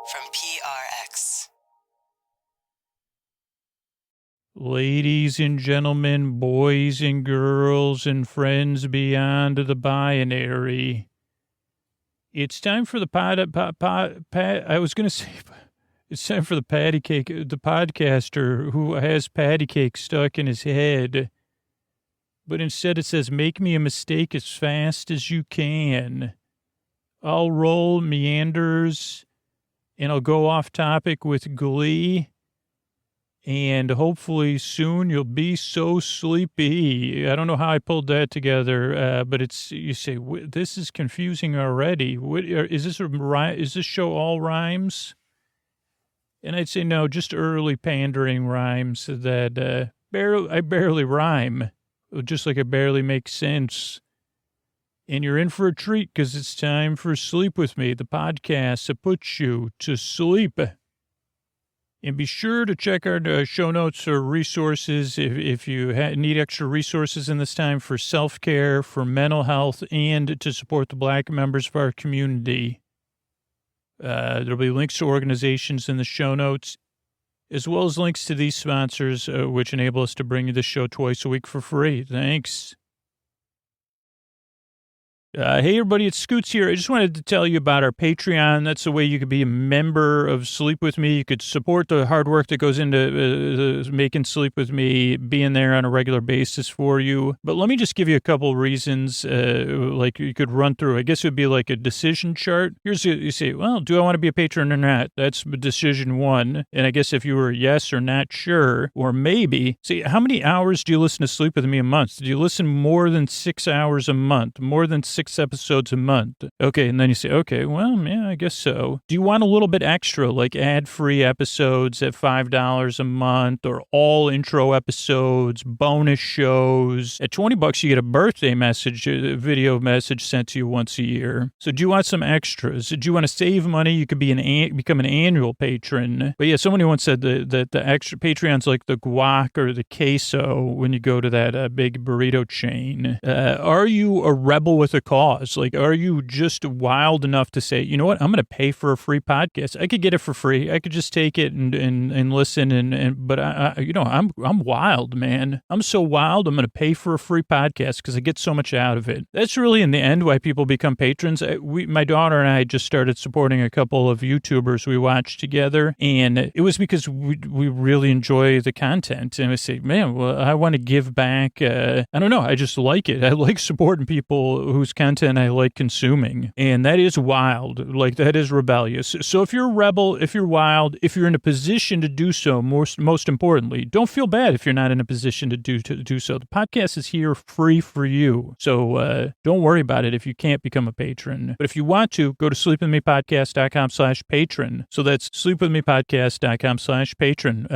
from PRX. Ladies and gentlemen, boys and girls, and friends beyond the binary, it's time for the it's time for the patty cake, the podcaster who has patty cake stuck in his head, but instead it says, make me a mistake as fast as you can. I'll roll meanders, and I'll go off topic with glee. And hopefully soon you'll be so sleepy. I don't know how I pulled that together, but it's, you say, this is confusing already. Is this show all rhymes? And I'd say, no, just early pandering rhymes that I barely rhyme, just like I barely make sense. And you're in for a treat because it's time for Sleep With Me, the podcast that puts you to sleep. And be sure to check our show notes or resources if you need extra resources in this time for self-care, for mental health, and to support the Black members of our community. There'll be links to organizations in the show notes, as well as links to these sponsors, which enable us to bring you this show twice a week for free. Thanks. Hey, everybody, it's Scoots here. I just wanted to tell you about our Patreon. That's the way you could be a member of Sleep With Me. You could support the hard work that goes into making Sleep With Me, being there on a regular basis for you. But let me just give you a couple reasons, like you could run through. I guess it would be like a decision chart. You say, well, do I want to be a patron or not? That's decision one. And I guess if you were yes or not sure, or maybe, see, how many hours do you listen to Sleep With Me a month? Do you listen more than 6 hours a month? More than 6 episodes a month. Okay, and then you say, okay, well, yeah, I guess so. Do you want a little bit extra, like ad-free episodes at $5 a month, or all intro episodes, bonus shows? At $20, you get a birthday message, a video message sent to you once a year. So do you want some extras? Do you want to save money? You could become an annual patron. But yeah, someone once said that the extra Patreon's like the guac or the queso when you go to that big burrito chain. Are you a rebel with a cause? Like, are you just wild enough to say, you know what, I'm going to pay for a free podcast? I could get it for free. I could just take it and listen. But I'm wild, man. I'm so wild. I'm going to pay for a free podcast because I get so much out of it. That's really in the end why people become patrons. My daughter and I just started supporting a couple of YouTubers we watched together, and it was because we really enjoy the content. And I say, man, well, I want to give back. I don't know. I just like it. I like supporting people whose content I like consuming. And that is wild. Like, that is rebellious. So if you're a rebel, if you're wild, if you're in a position to do so, most importantly, don't feel bad if you're not in a position to do so. The podcast is here free for you. So don't worry about it if you can't become a patron. But if you want to, go to sleepwithmepodcast.com/patron. So that's sleepwithmepodcast.com/patron.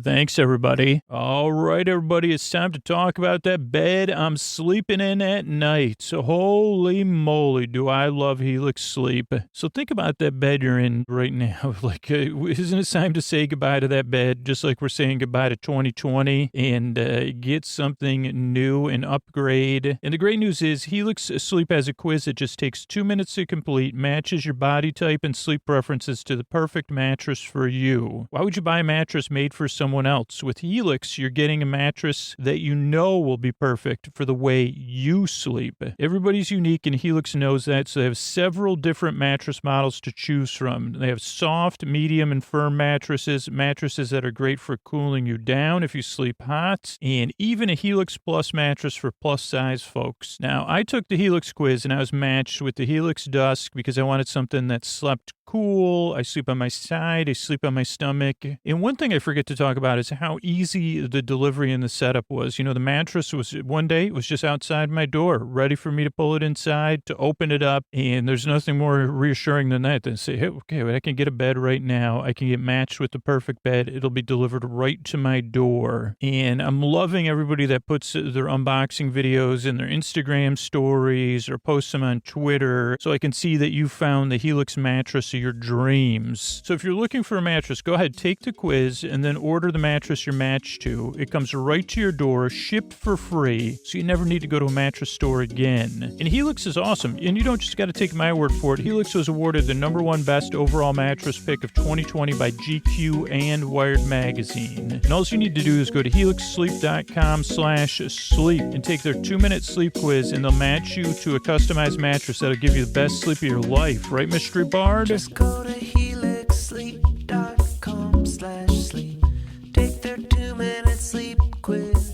Thanks, everybody. All right, everybody, it's time to talk about that bed I'm sleeping in at night. So holy moly, do I love Helix Sleep. So think about that bed you're in right now. Like, isn't it time to say goodbye to that bed, just like we're saying goodbye to 2020, and get something new and upgrade? And the great news is Helix Sleep has a quiz that just takes 2 minutes to complete, matches your body type and sleep preferences to the perfect mattress for you. Why would you buy a mattress made for someone else? With Helix, you're getting a mattress that you know will be perfect for the way you sleep. Everybody's unique, and Helix knows that, so they have several different mattress models to choose from. They have soft, medium, and firm mattresses that are great for cooling you down if you sleep hot, and even a Helix Plus mattress for plus-size folks. Now, I took the Helix quiz, and I was matched with the Helix Dusk because I wanted something that slept cool. I sleep on my side. I sleep on my stomach. And one thing I forget to talk about is how easy the delivery and the setup was. You know, the mattress was, one day, it was just outside my door, ready for me to pull it inside, to open it up. And there's nothing more reassuring than that, than say, hey, okay, I can get a bed right now. I can get matched with the perfect bed. It'll be delivered right to my door. And I'm loving everybody that puts their unboxing videos in their Instagram stories or posts them on Twitter, so I can see that you found the Helix mattress your dreams. So if you're looking for a mattress, go ahead, take the quiz, and then order the mattress you're matched to. It comes right to your door, shipped for free, so you never need to go to a mattress store again. And Helix is awesome, and you don't just got to take my word for it. Helix was awarded the #1 best overall mattress pick of 2020 by GQ and Wired Magazine. And all you need to do is go to helixsleep.com/sleep and take their 2-minute sleep quiz, and they'll match you to a customized mattress that'll give you the best sleep of your life. Right, Mystery Bard? Just go to helixsleep.com/sleep. Take their 2-minute sleep quiz.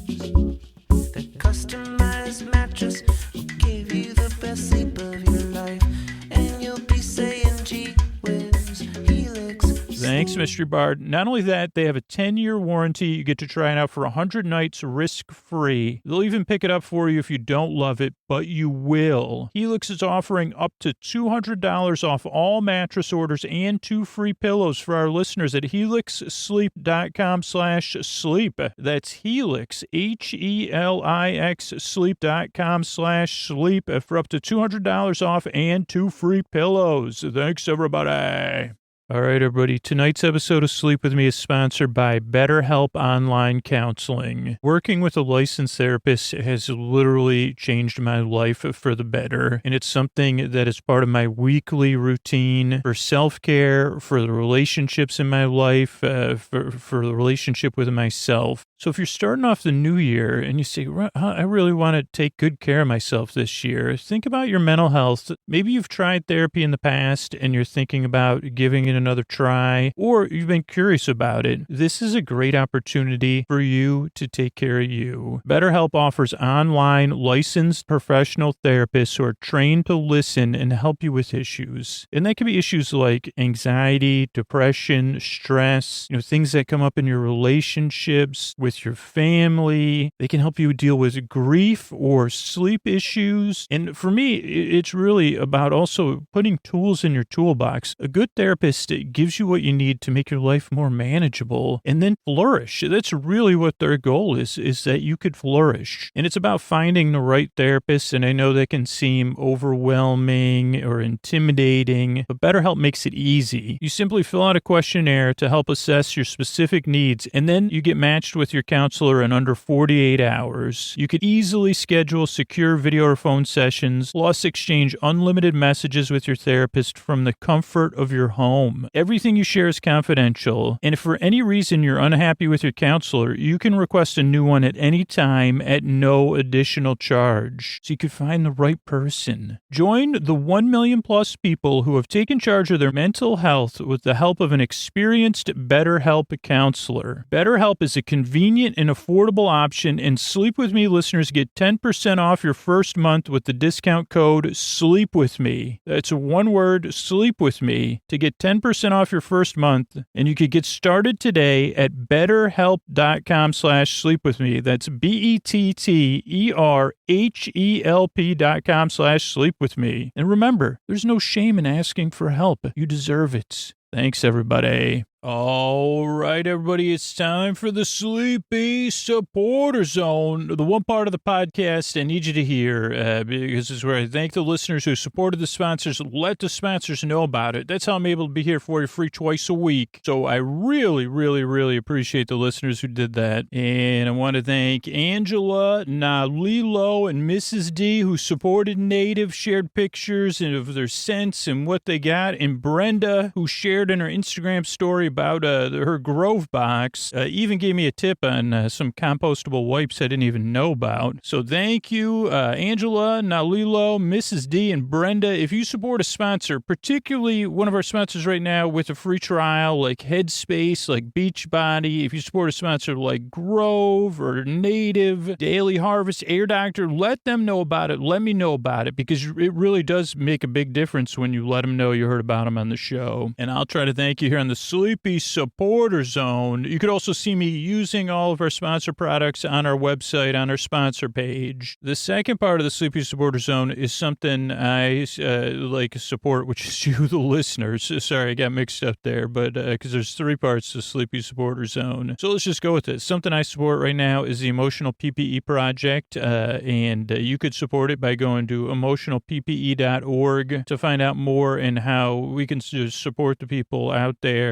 The customized mattress will give you the best sleep of your life. And you'll be saying, gee whiz, Helix. Thanks, Mystery Bard. Not only that, they have a 10-year warranty. You get to try it out for 100 nights risk-free. They'll even pick it up for you if you don't love it, but you will. Helix is offering up to $200 off all mattress orders and 2 free pillows for our listeners at helixsleep.com/sleep. That's Helix, Helix, sleep.com/sleep for up to $200 off and 2 free pillows. Thanks, everybody. All right, everybody. Tonight's episode of Sleep With Me is sponsored by BetterHelp Online Counseling. Working with a licensed therapist has literally changed my life for the better, and it's something that is part of my weekly routine for self-care, for the relationships in my life, for the relationship with myself. So if you're starting off the new year and you say, I really want to take good care of myself this year, think about your mental health. Maybe you've tried therapy in the past and you're thinking about giving it another try, or you've been curious about it. This is a great opportunity for you to take care of you. BetterHelp offers online licensed professional therapists who are trained to listen and help you with issues. And that can be issues like anxiety, depression, stress, things that come up in your relationships, with your family. They can help you deal with grief or sleep issues. And for me, it's really about also putting tools in your toolbox. A good therapist gives you what you need to make your life more manageable and then flourish. That's really what their goal is that you could flourish. And it's about finding the right therapist. And I know that can seem overwhelming or intimidating, but BetterHelp makes it easy. You simply fill out a questionnaire to help assess your specific needs, and then you get matched with your counselor in under 48 hours. You could easily schedule secure video or phone sessions, plus exchange unlimited messages with your therapist from the comfort of your home. Everything you share is confidential, and if for any reason you're unhappy with your counselor, you can request a new one at any time at no additional charge, so you could find the right person. Join the 1 million plus people who have taken charge of their mental health with the help of an experienced BetterHelp counselor. BetterHelp is a convenient and affordable option, and Sleep With Me listeners get 10% off your first month with the discount code SLEEPWITHME. That's one word, Sleep With Me, to get 10% off your first month, and you could get started today at betterhelp.com/sleepwithme. That's BetterHelp.com/sleepwithme. And remember, there's no shame in asking for help. You deserve it. Thanks, everybody. All right, everybody, it's time for the Sleepy Supporter Zone, the one part of the podcast I need you to hear, because this is where I thank the listeners who supported the sponsors. Let the sponsors know about it. That's how I'm able to be here for you free twice a week. So I really, really, really appreciate the listeners who did that. And I want to thank Angela, Nalilo, and Mrs. D, who supported Native, shared pictures of their scents and what they got, and Brenda, who shared in her Instagram story about her Grove box, even gave me a tip on some compostable wipes I didn't even know about. So thank you, Angela, Nalilo, Mrs. D, and Brenda. If you support a sponsor, particularly one of our sponsors right now with a free trial like Headspace, like Beachbody, if you support a sponsor like Grove or Native, Daily Harvest, Air Doctor, let them know about it. Let me know about it, because it really does make a big difference when you let them know you heard about them on the show. And I'll try to thank you here on the Sleep Sleepy Supporter Zone. You could also see me using all of our sponsor products on our website, on our sponsor page. The second part of the Sleepy Supporter Zone is something I like support, which is you, the listeners. Sorry, I got mixed up there, but because there's three parts to Sleepy Supporter Zone. So let's just go with it. Something I support right now is the Emotional PPE Project, and you could support it by going to emotionalppe.org to find out more and how we can just support the people out there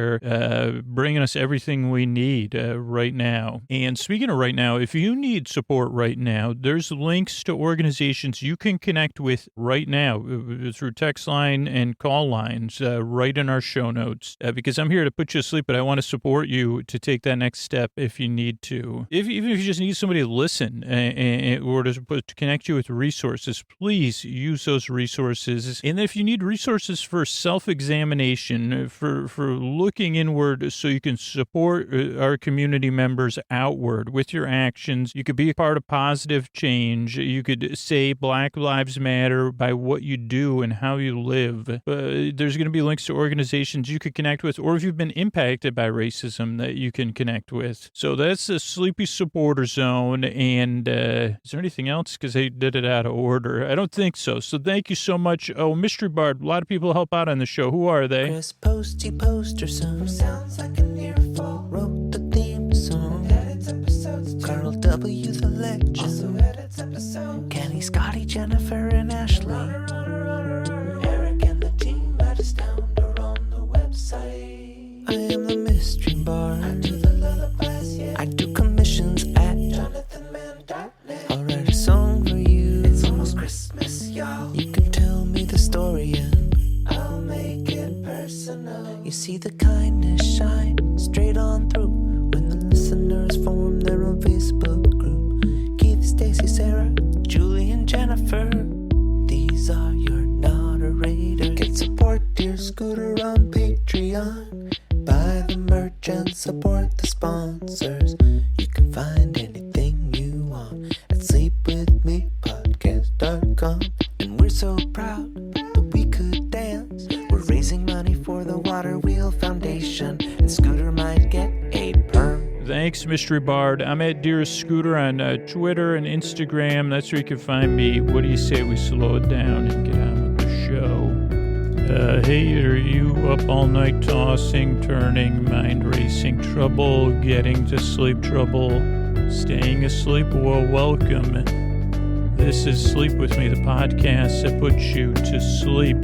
bringing us everything we need right now. And speaking of right now, if you need support right now, there's links to organizations you can connect with right now through text line and call lines right in our show notes, because I'm here to put you to sleep, but I want to support you to take that next step if you need to. Even if you just need somebody to listen or to connect you with resources, please use those resources. And if you need resources for self-examination, for looking inward so you can support our community members outward with your actions, you could be a part of positive change. You could say Black Lives Matter by what you do and how you live. There's going to be links to organizations you could connect with, or if you've been impacted by racism that you can connect with. So that's the Sleepy Supporter Zone. And is there anything else? Because they did it out of order. I don't think so. So thank you so much. Oh, Mystery Bard, a lot of people help out on the show. Who are they? Chris Posty Poster Son sounds like an earful. Wrote the theme song. Edits episodes. Carl W. the Legend. Also edits episodes. Kenny, Scotty, Jennifer, and Ashley. Eric and the team at Astound are on the website. I am the Mystery Bard. I do the lullabies, yeah. I do commissions at JonathanMann.net. I'll write a song for you. It's almost Christmas, y'all. You can tell me the story and I'll make it personal. You see the kindness shine straight on through when the listeners form their own Facebook group. Keith, Stacy, Sarah, Julie, and Jennifer. These are your moderators. Get support dear Scooter on Patreon. Buy the merch and support the sponsors. You can find anything you want at sleepwithmepodcast.com. And we're so proud that we could dance. We're raising money for the Water Wheel Foundation, and Scooter might get a perm. Thanks, Mystery Bard. I'm at Dearest Scooter on Twitter and Instagram. That's where you can find me. What do you say we slow it down and get on with the show? Hey, are you up all night tossing, turning, mind racing, trouble, getting to sleep, trouble, staying asleep? Well, welcome. This is Sleep With Me, the podcast that puts you to sleep.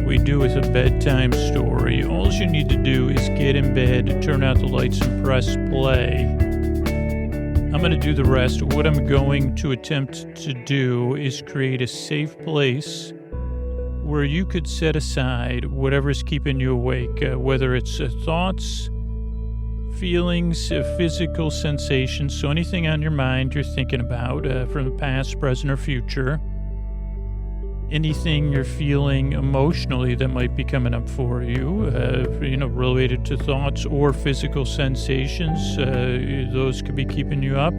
We do with a bedtime story. All you need to do is get in bed, turn out the lights, and press play. I'm going to do the rest. What I'm going to attempt to do is create a safe place where you could set aside whatever's keeping you awake, whether it's thoughts, feelings, physical sensations, so anything on your mind you're thinking about from the past, present, or future. Anything you're feeling emotionally that might be coming up for you, related to thoughts or physical sensations, those could be keeping you up.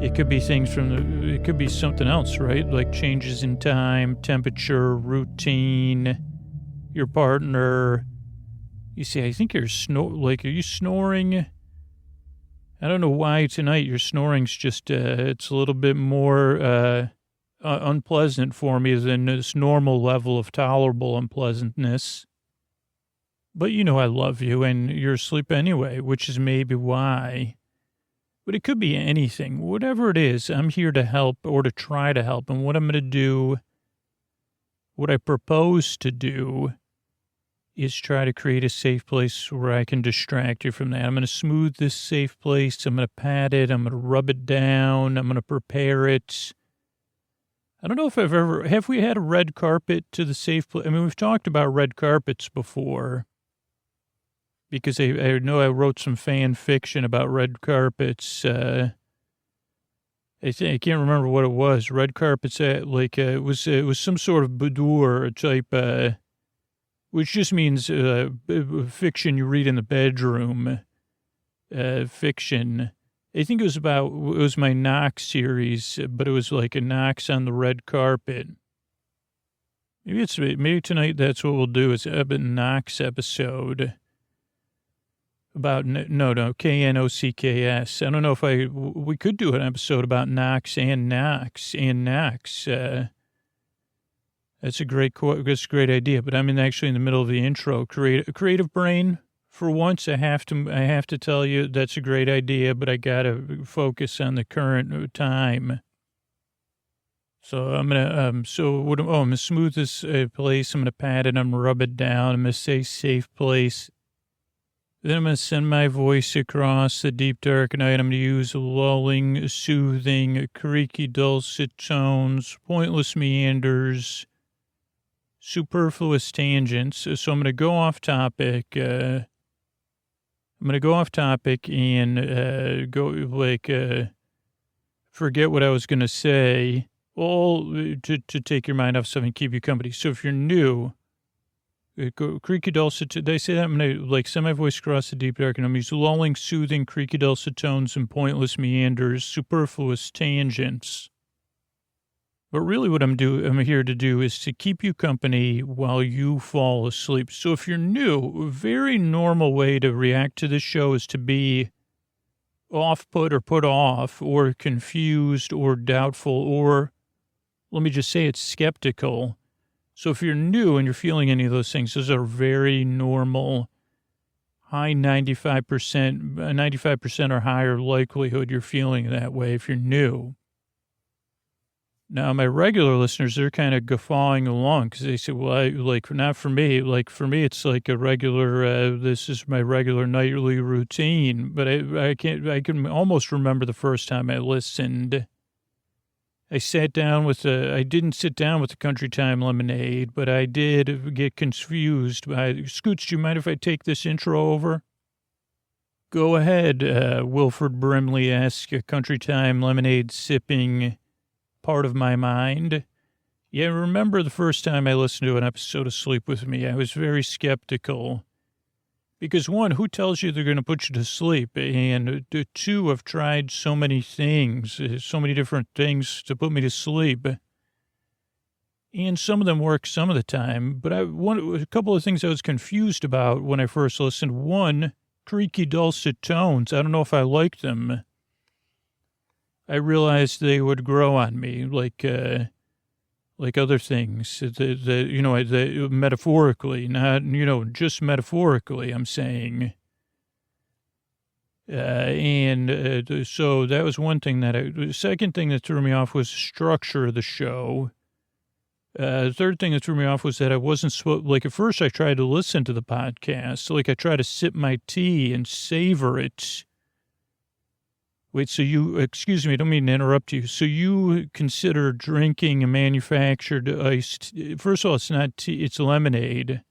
It could be it could be something else, right? Like changes in time, temperature, routine, your partner. You see, I think you're are you snoring? I don't know why tonight your snoring's just, it's a little bit more unpleasant for me than this normal level of tolerable unpleasantness. But you know I love you and you're asleep anyway, which is maybe why. But it could be anything. Whatever it is, I'm here to help or to try to help. And what I'm going to do, what I propose to do, is try to create a safe place where I can distract you from that. I'm going to smooth this safe place. I'm going to pat it. I'm going to rub it down. I'm going to prepare it. I don't know if have we had a red carpet to the safe place? I mean, we've talked about red carpets before. Because I know I wrote some fan fiction about red carpets. I can't remember what it was. Red carpets, it was some sort of boudoir type, which just means fiction you read in the bedroom. Fiction. I think it was my Knox series, but it was like a Knox on the red carpet. Maybe tonight that's what we'll do. It's a Knocks episode about, Knocks. I don't know if we could do an episode about Knocks and Knocks and Knocks. That's a great idea, but I'm actually in the middle of the intro. Creative brain. For once, I have to tell you that's a great idea, but I gotta focus on the current time. So I'm gonna I'm gonna smooth this place. I'm gonna pat it. I'm gonna rub it down. I'm gonna say safe place. Then I'm gonna send my voice across the deep dark night. I'm gonna use lulling, soothing, creaky, dulcet tones, pointless meanders, superfluous tangents. So I'm gonna go off topic. And forget what I was gonna say. All to take your mind off stuff and keep you company. So if you're new, creaky dulcet, they say that I'm going to send my voice across the deep dark and I'm using lulling, soothing, creaky dulcet tones and pointless meanders, superfluous tangents. But really what I'm here to do is to keep you company while you fall asleep. So if you're new, a very normal way to react to this show is to be off-put or put off or confused or doubtful or, let me just say, it's skeptical. So if you're new and you're feeling any of those things, those are very normal, high 95% or higher likelihood you're feeling that way if you're new. Now, my regular listeners, they're kind of guffawing along because they say, well, not for me. For me, it's like a regular, this is my regular nightly routine. But I can almost remember the first time I listened. I didn't sit down with the Country Time Lemonade, but I did get confused by, Scoots, do you mind if I take this intro over? Go ahead, Wilford Brimley-esque Country Time Lemonade sipping part of my mind. Yeah, I remember the first time I listened to an episode of Sleep With Me, I was very skeptical. Because one, who tells you they're going to put you to sleep? And two, I've tried so many things, so many different things to put me to sleep. And some of them work some of the time. But a couple of things I was confused about when I first listened. One, creaky dulcet tones. I don't know if I liked them. I realized they would grow on me like other things, metaphorically, not, just metaphorically, I'm saying. So that was one thing the second thing that threw me off was structure of the show. The third thing that threw me off was that I wasn't at first I tried to listen to the podcast. I tried to sip my tea and savor it. Wait, excuse me, I don't mean to interrupt you. So you consider drinking a manufactured iced, first of all, it's not tea, it's lemonade.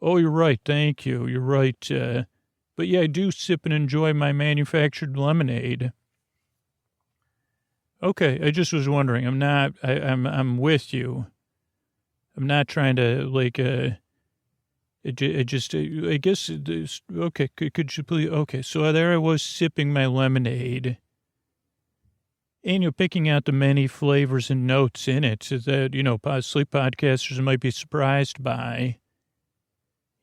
Oh, you're right. Thank you. You're right. But yeah, I do sip and enjoy my manufactured lemonade. Okay. I just was wondering. I'm with you. I'm not trying to okay, could you please, okay, so there I was sipping my lemonade, and you're picking out the many flavors and notes in it that, sleep podcasters might be surprised by.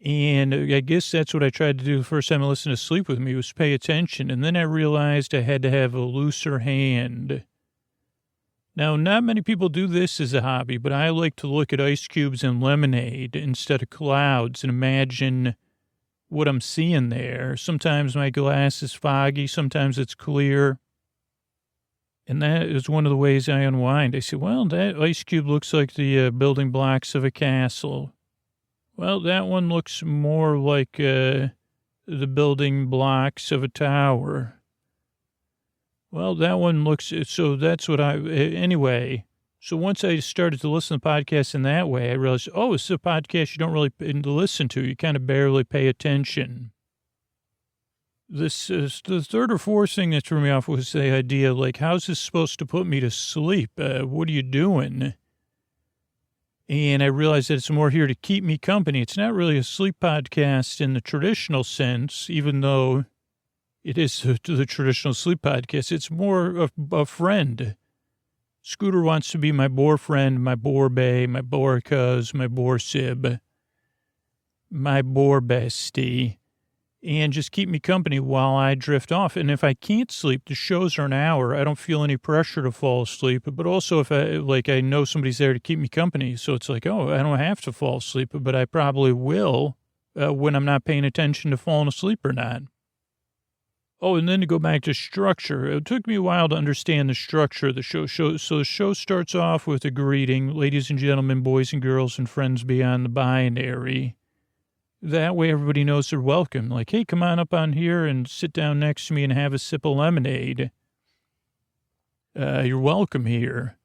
And I guess that's what I tried to do the first time I listened to Sleep With Me was pay attention, and then I realized I had to have a looser hand. Now, not many people do this as a hobby, but I like to look at ice cubes and lemonade instead of clouds and imagine what I'm seeing there. Sometimes my glass is foggy, sometimes it's clear. And that is one of the ways I unwind. I say, well, that ice cube looks like the building blocks of a castle. Well, that one looks more like the building blocks of a tower. Well, that one looks, so that's what anyway. So once I started to listen to podcasts in that way, I realized, it's a podcast you don't really listen to. You kind of barely pay attention. This is the third or fourth thing that threw me off was the idea, how's this supposed to put me to sleep? What are you doing? And I realized that it's more here to keep me company. It's not really a sleep podcast in the traditional sense, even though it is the traditional sleep podcast. It's more of a friend. Scooter wants to be my boyfriend, my borbay, my borcuz, my borsib, my borbestie, and just keep me company while I drift off. And if I can't sleep, the shows are an hour. I don't feel any pressure to fall asleep. But also if I know somebody's there to keep me company. So it's like, oh, I don't have to fall asleep, but I probably will when I'm not paying attention to falling asleep or not. Oh, and then to go back to structure, it took me a while to understand the structure of the show. So the show starts off with a greeting, ladies and gentlemen, boys and girls, and friends beyond the binary. That way everybody knows they're welcome. Like, hey, come on up on here and sit down next to me and have a sip of lemonade. You're welcome here.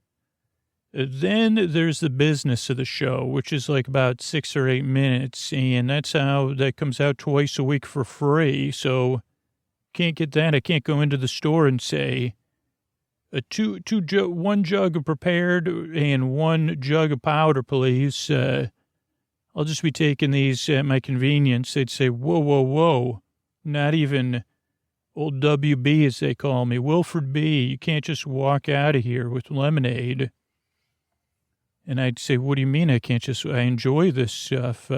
Then there's the business of the show, which is like about 6 or 8 minutes, and that's how that comes out twice a week for free. So can't get that. I can't go into the store and say, one jug of prepared and 1 jug of powder, please. I'll just be taking these at my convenience. They'd say, whoa, whoa, whoa. Not even old WB, as they call me, Wilfred B. You can't just walk out of here with lemonade. And I'd say, what do you mean I can't just, I enjoy this stuff.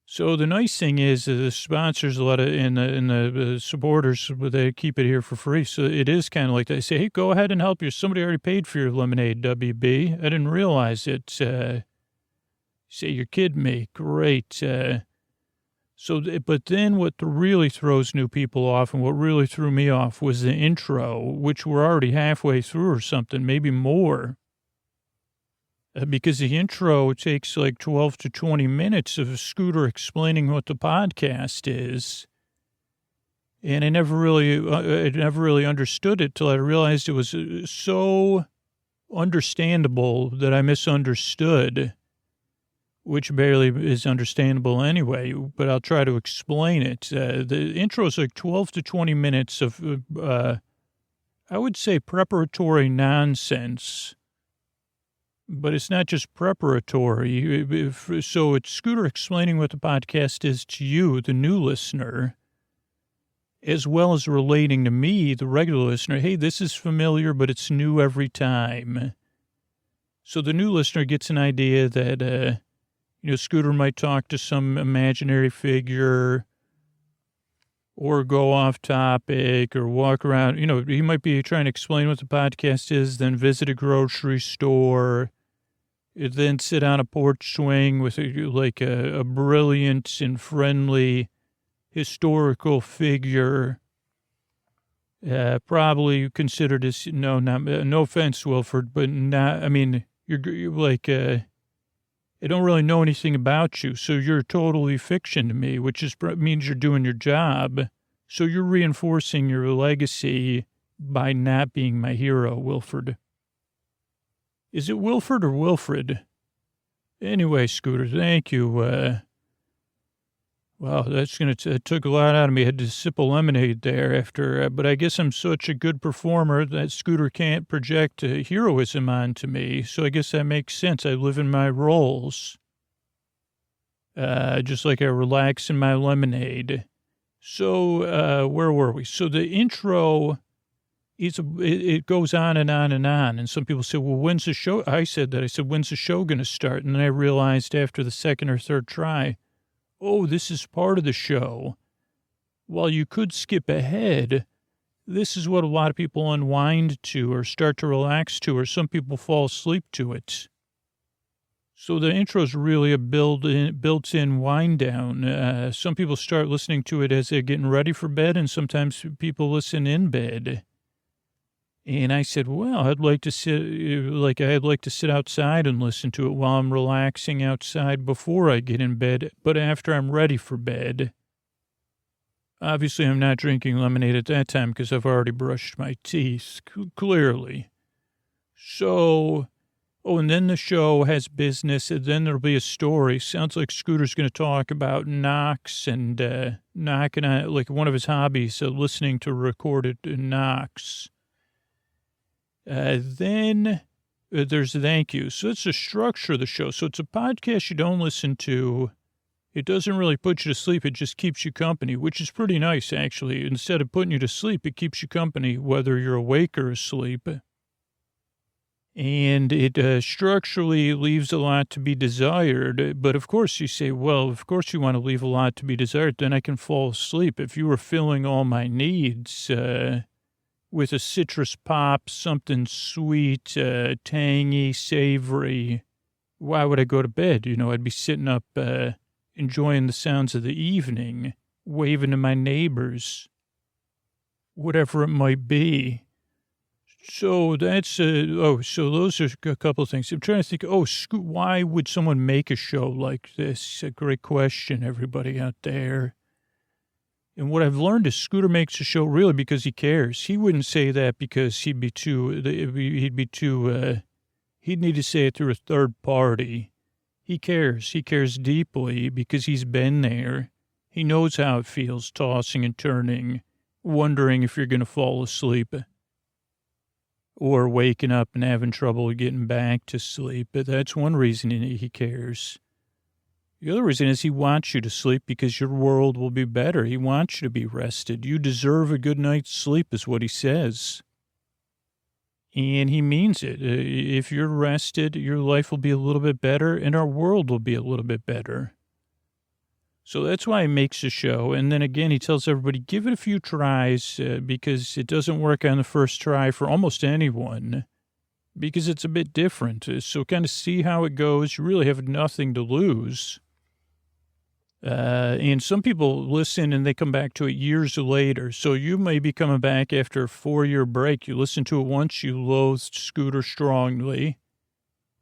So the nice thing is the sponsors, a lot of, and the supporters, they keep it here for free. So it is kind of like they say, hey, go ahead and help you. Somebody already paid for your lemonade, WB. I didn't realize it. Say you're kidding me. Great. But then what really throws new people off and what really threw me off was the intro, which we're already halfway through or something, maybe more. Because the intro takes like 12 to 20 minutes of Scooter explaining what the podcast is. And I never really understood it till I realized it was so understandable that I misunderstood, which barely is understandable anyway, but I'll try to explain it. The intro is like 12 to 20 minutes of, I would say, preparatory nonsense. But it's not just preparatory. So it's Scooter explaining what the podcast is to you, the new listener, as well as relating to me, the regular listener. Hey, this is familiar, but it's new every time. So the new listener gets an idea that, Scooter might talk to some imaginary figure or go off topic or walk around. He might be trying to explain what the podcast is, then visit a grocery store, then sit on a porch swing with a brilliant and friendly historical figure. Probably considered as, no offense, Wilford, but not, you're like, I don't really know anything about you, so you're totally fiction to me, which means you're doing your job. So you're reinforcing your legacy by not being my hero, Wilford. Is it Wilford or Wilfred? Anyway, Scooter, thank you. Wow, it took a lot out of me. I had to sip a lemonade there after, but I guess I'm such a good performer that Scooter can't project heroism onto me. So I guess that makes sense. I live in my roles. Just like I relax in my lemonade. So, where were we? So the intro, it goes on and on and on. And some people say, well, when's the show? I said, when's the show going to start? And then I realized after the second or third try, oh, this is part of the show. While you could skip ahead, this is what a lot of people unwind to or start to relax to, or some people fall asleep to it. So the intro is really a built-in wind down. Some people start listening to it as they're getting ready for bed, and sometimes people listen in bed. And I said, well, I'd like to sit outside and listen to it while I'm relaxing outside before I get in bed, but after I'm ready for bed. Obviously, I'm not drinking lemonade at that time because I've already brushed my teeth, clearly. So, and then the show has business, and then there'll be a story. Sounds like Scooter's going to talk about Knocks and knocking on, like one of his hobbies, listening to recorded Knocks. Then there's thank you. So it's the structure of the show. So it's a podcast you don't listen to. It doesn't really put you to sleep. It just keeps you company, which is pretty nice, actually. Instead of putting you to sleep, it keeps you company, whether you're awake or asleep. and it structurally leaves a lot to be desired. But of course you say, well, of course you want to leave a lot to be desired, then I can fall asleep. If you were filling all my needs with a citrus pop, something sweet, tangy, savory, why would I go to bed? You know, I'd be sitting up enjoying the sounds of the evening, waving to my neighbors, whatever it might be. So that's, so those are a couple of things. I'm trying to think, why would someone make a show like this? A great question, everybody out there. And what I've learned is Scooter makes a show really because he cares. He wouldn't say that because he'd need to say it through a third party. He cares. He cares deeply because he's been there. He knows how it feels, tossing and turning, wondering if you're going to fall asleep or waking up and having trouble getting back to sleep. But that's one reason he cares. The other reason is he wants you to sleep because your world will be better. He wants you to be rested. You deserve a good night's sleep is what he says. And he means it. If you're rested, your life will be a little bit better and our world will be a little bit better. So that's why he makes a show. And then again, he tells everybody, give it a few tries because it doesn't work on the first try for almost anyone because it's a bit different. So kind of see how it goes. You really have nothing to lose. And some people listen and they come back to it years later. So you may be coming back after a 4-year break. You listen to it once, you loathed Scooter strongly,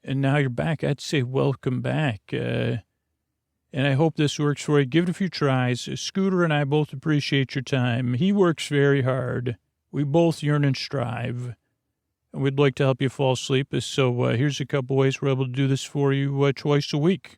and now you're back. I'd say welcome back. And I hope this works for you. Give it a few tries. Scooter and I both appreciate your time. He works very hard. We both yearn and strive. And we'd like to help you fall asleep. So here's a couple ways we're able to do this for you twice a week.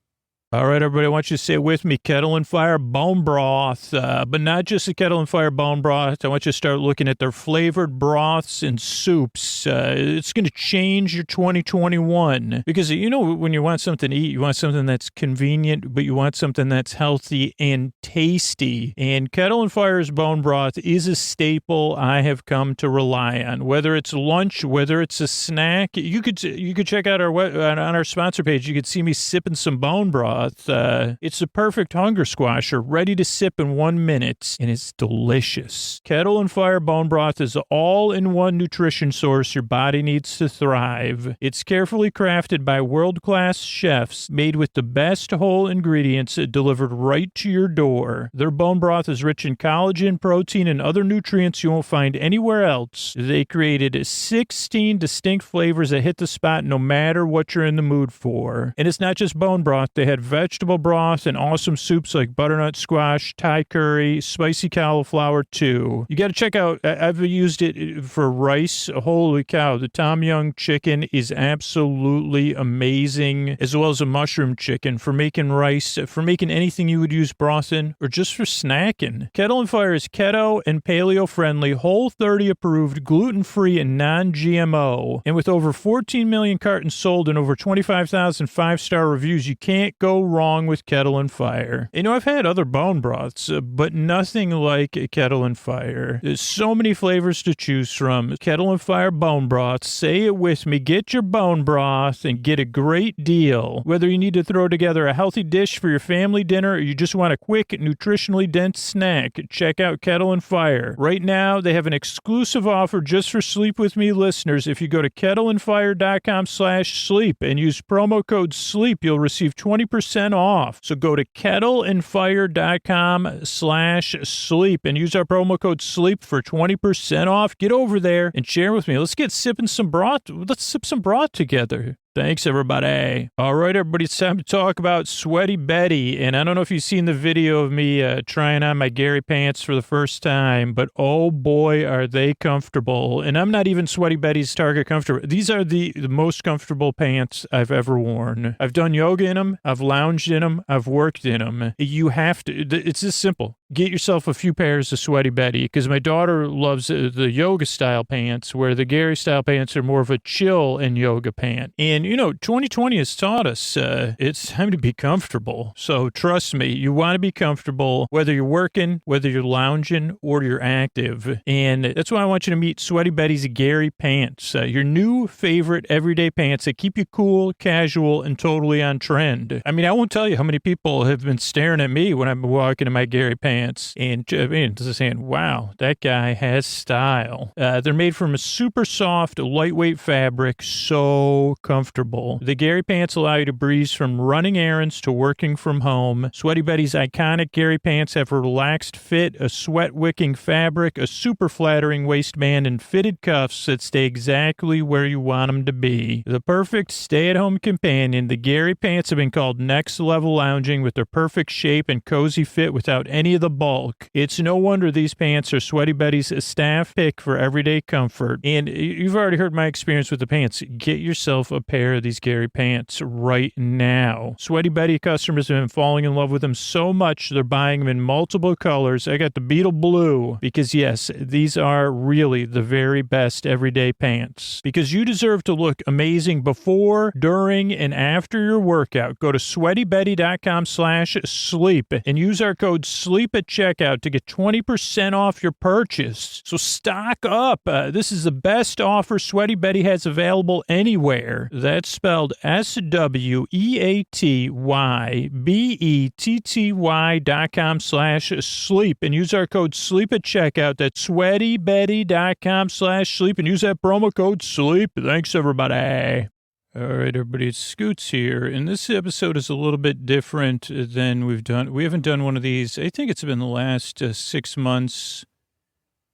All right, everybody, I want you to say it with me. Kettle and Fire bone broth, but not just the Kettle and Fire bone broth. I want you to start looking at their flavored broths and soups. It's going to change your 2021 because, you know, when you want something to eat, you want something that's convenient, but you want something that's healthy and tasty. And Kettle and Fire's bone broth is a staple I have come to rely on. Whether it's lunch, whether it's a snack, you could check out on our sponsor page. You could see me sipping some bone broth. It's a perfect hunger squasher, ready to sip in 1 minute, and it's delicious. Kettle and Fire bone broth is an all-in-one nutrition source your body needs to thrive. It's carefully crafted by world-class chefs, made with the best whole ingredients delivered right to your door. Their bone broth is rich in collagen, protein, and other nutrients you won't find anywhere else. They created 16 distinct flavors that hit the spot no matter what you're in the mood for. And it's not just bone broth. They had vegetable broth and awesome soups like butternut squash, Thai curry, spicy cauliflower too. You got to check out, I've used it for rice. Holy cow, the Tom Yum chicken is absolutely amazing, as well as a mushroom chicken for making rice, for making anything you would use broth in, or just for snacking. Kettle and Fire is keto and paleo friendly, Whole30 approved, gluten-free and non-GMO. And with over 14 million cartons sold and over 25,000 5-star reviews, you can't go wrong with Kettle and Fire. You know, I've had other bone broths, but nothing like Kettle and Fire. There's so many flavors to choose from. Kettle and Fire bone broth. Say it with me. Get your bone broth and get a great deal. Whether you need to throw together a healthy dish for your family dinner or you just want a quick, nutritionally dense snack, check out Kettle and Fire. Right now, they have an exclusive offer just for Sleep With Me listeners. If you go to kettleandfire.com/sleep and use promo code SLEEP, you'll receive 20% off. So go to kettleandfire.com/sleep and use our promo code SLEEP for 20% off. Get over there and share with me. Let's get sipping some broth. Let's sip some broth together. Thanks, everybody. All right, everybody, it's time to talk about Sweaty Betty. And I don't know if you've seen the video of me trying on my Gary pants for the first time, but oh boy, are they comfortable. And I'm not even Sweaty Betty's Target comfortable. These are the most comfortable pants I've ever worn. I've done yoga in them. I've lounged in them. I've worked in them. You have to, it's this simple. Get yourself a few pairs of Sweaty Betty, because my daughter loves the yoga style pants, where the Gary style pants are more of a chill and yoga pant. And And, 2020 has taught us it's time to be comfortable. So trust me, you want to be comfortable, whether you're working, whether you're lounging, or you're active. And that's why I want you to meet Sweaty Betty's Gary Pants, your new favorite everyday pants that keep you cool, casual, and totally on trend. I mean, I won't tell you how many people have been staring at me when I'm walking in my Gary Pants and just saying, wow, that guy has style. They're made from a super soft, lightweight fabric, so comfortable. The Gary Pants allow you to breeze from running errands to working from home. Sweaty Betty's iconic Gary Pants have a relaxed fit, a sweat-wicking fabric, a super flattering waistband, and fitted cuffs that stay exactly where you want them to be. The perfect stay-at-home companion, the Gary Pants have been called next-level lounging with their perfect shape and cozy fit without any of the bulk. It's no wonder these pants are Sweaty Betty's staff pick for everyday comfort. And you've already heard my experience with the pants. Get yourself a pair of these Gary Pants right now. Sweaty Betty customers have been falling in love with them so much they're buying them in multiple colors. I got the Beetle Blue because, yes, these are really the very best everyday pants. Because you deserve to look amazing before, during, and after your workout. Go to sweatybetty.com/sleep and use our code SLEEP at checkout to get 20% off your purchase. So stock up. This is the best offer Sweaty Betty has available anywhere. That's spelled SWEATYBETTY.com/sleep and use our code SLEEP at checkout. That's sweatybetty.com/sleep and use that promo code SLEEP. Thanks, everybody. All right, everybody, it's Scoots here, and this episode is a little bit different than we've done. We haven't done one of these. I think it's been the last 6 months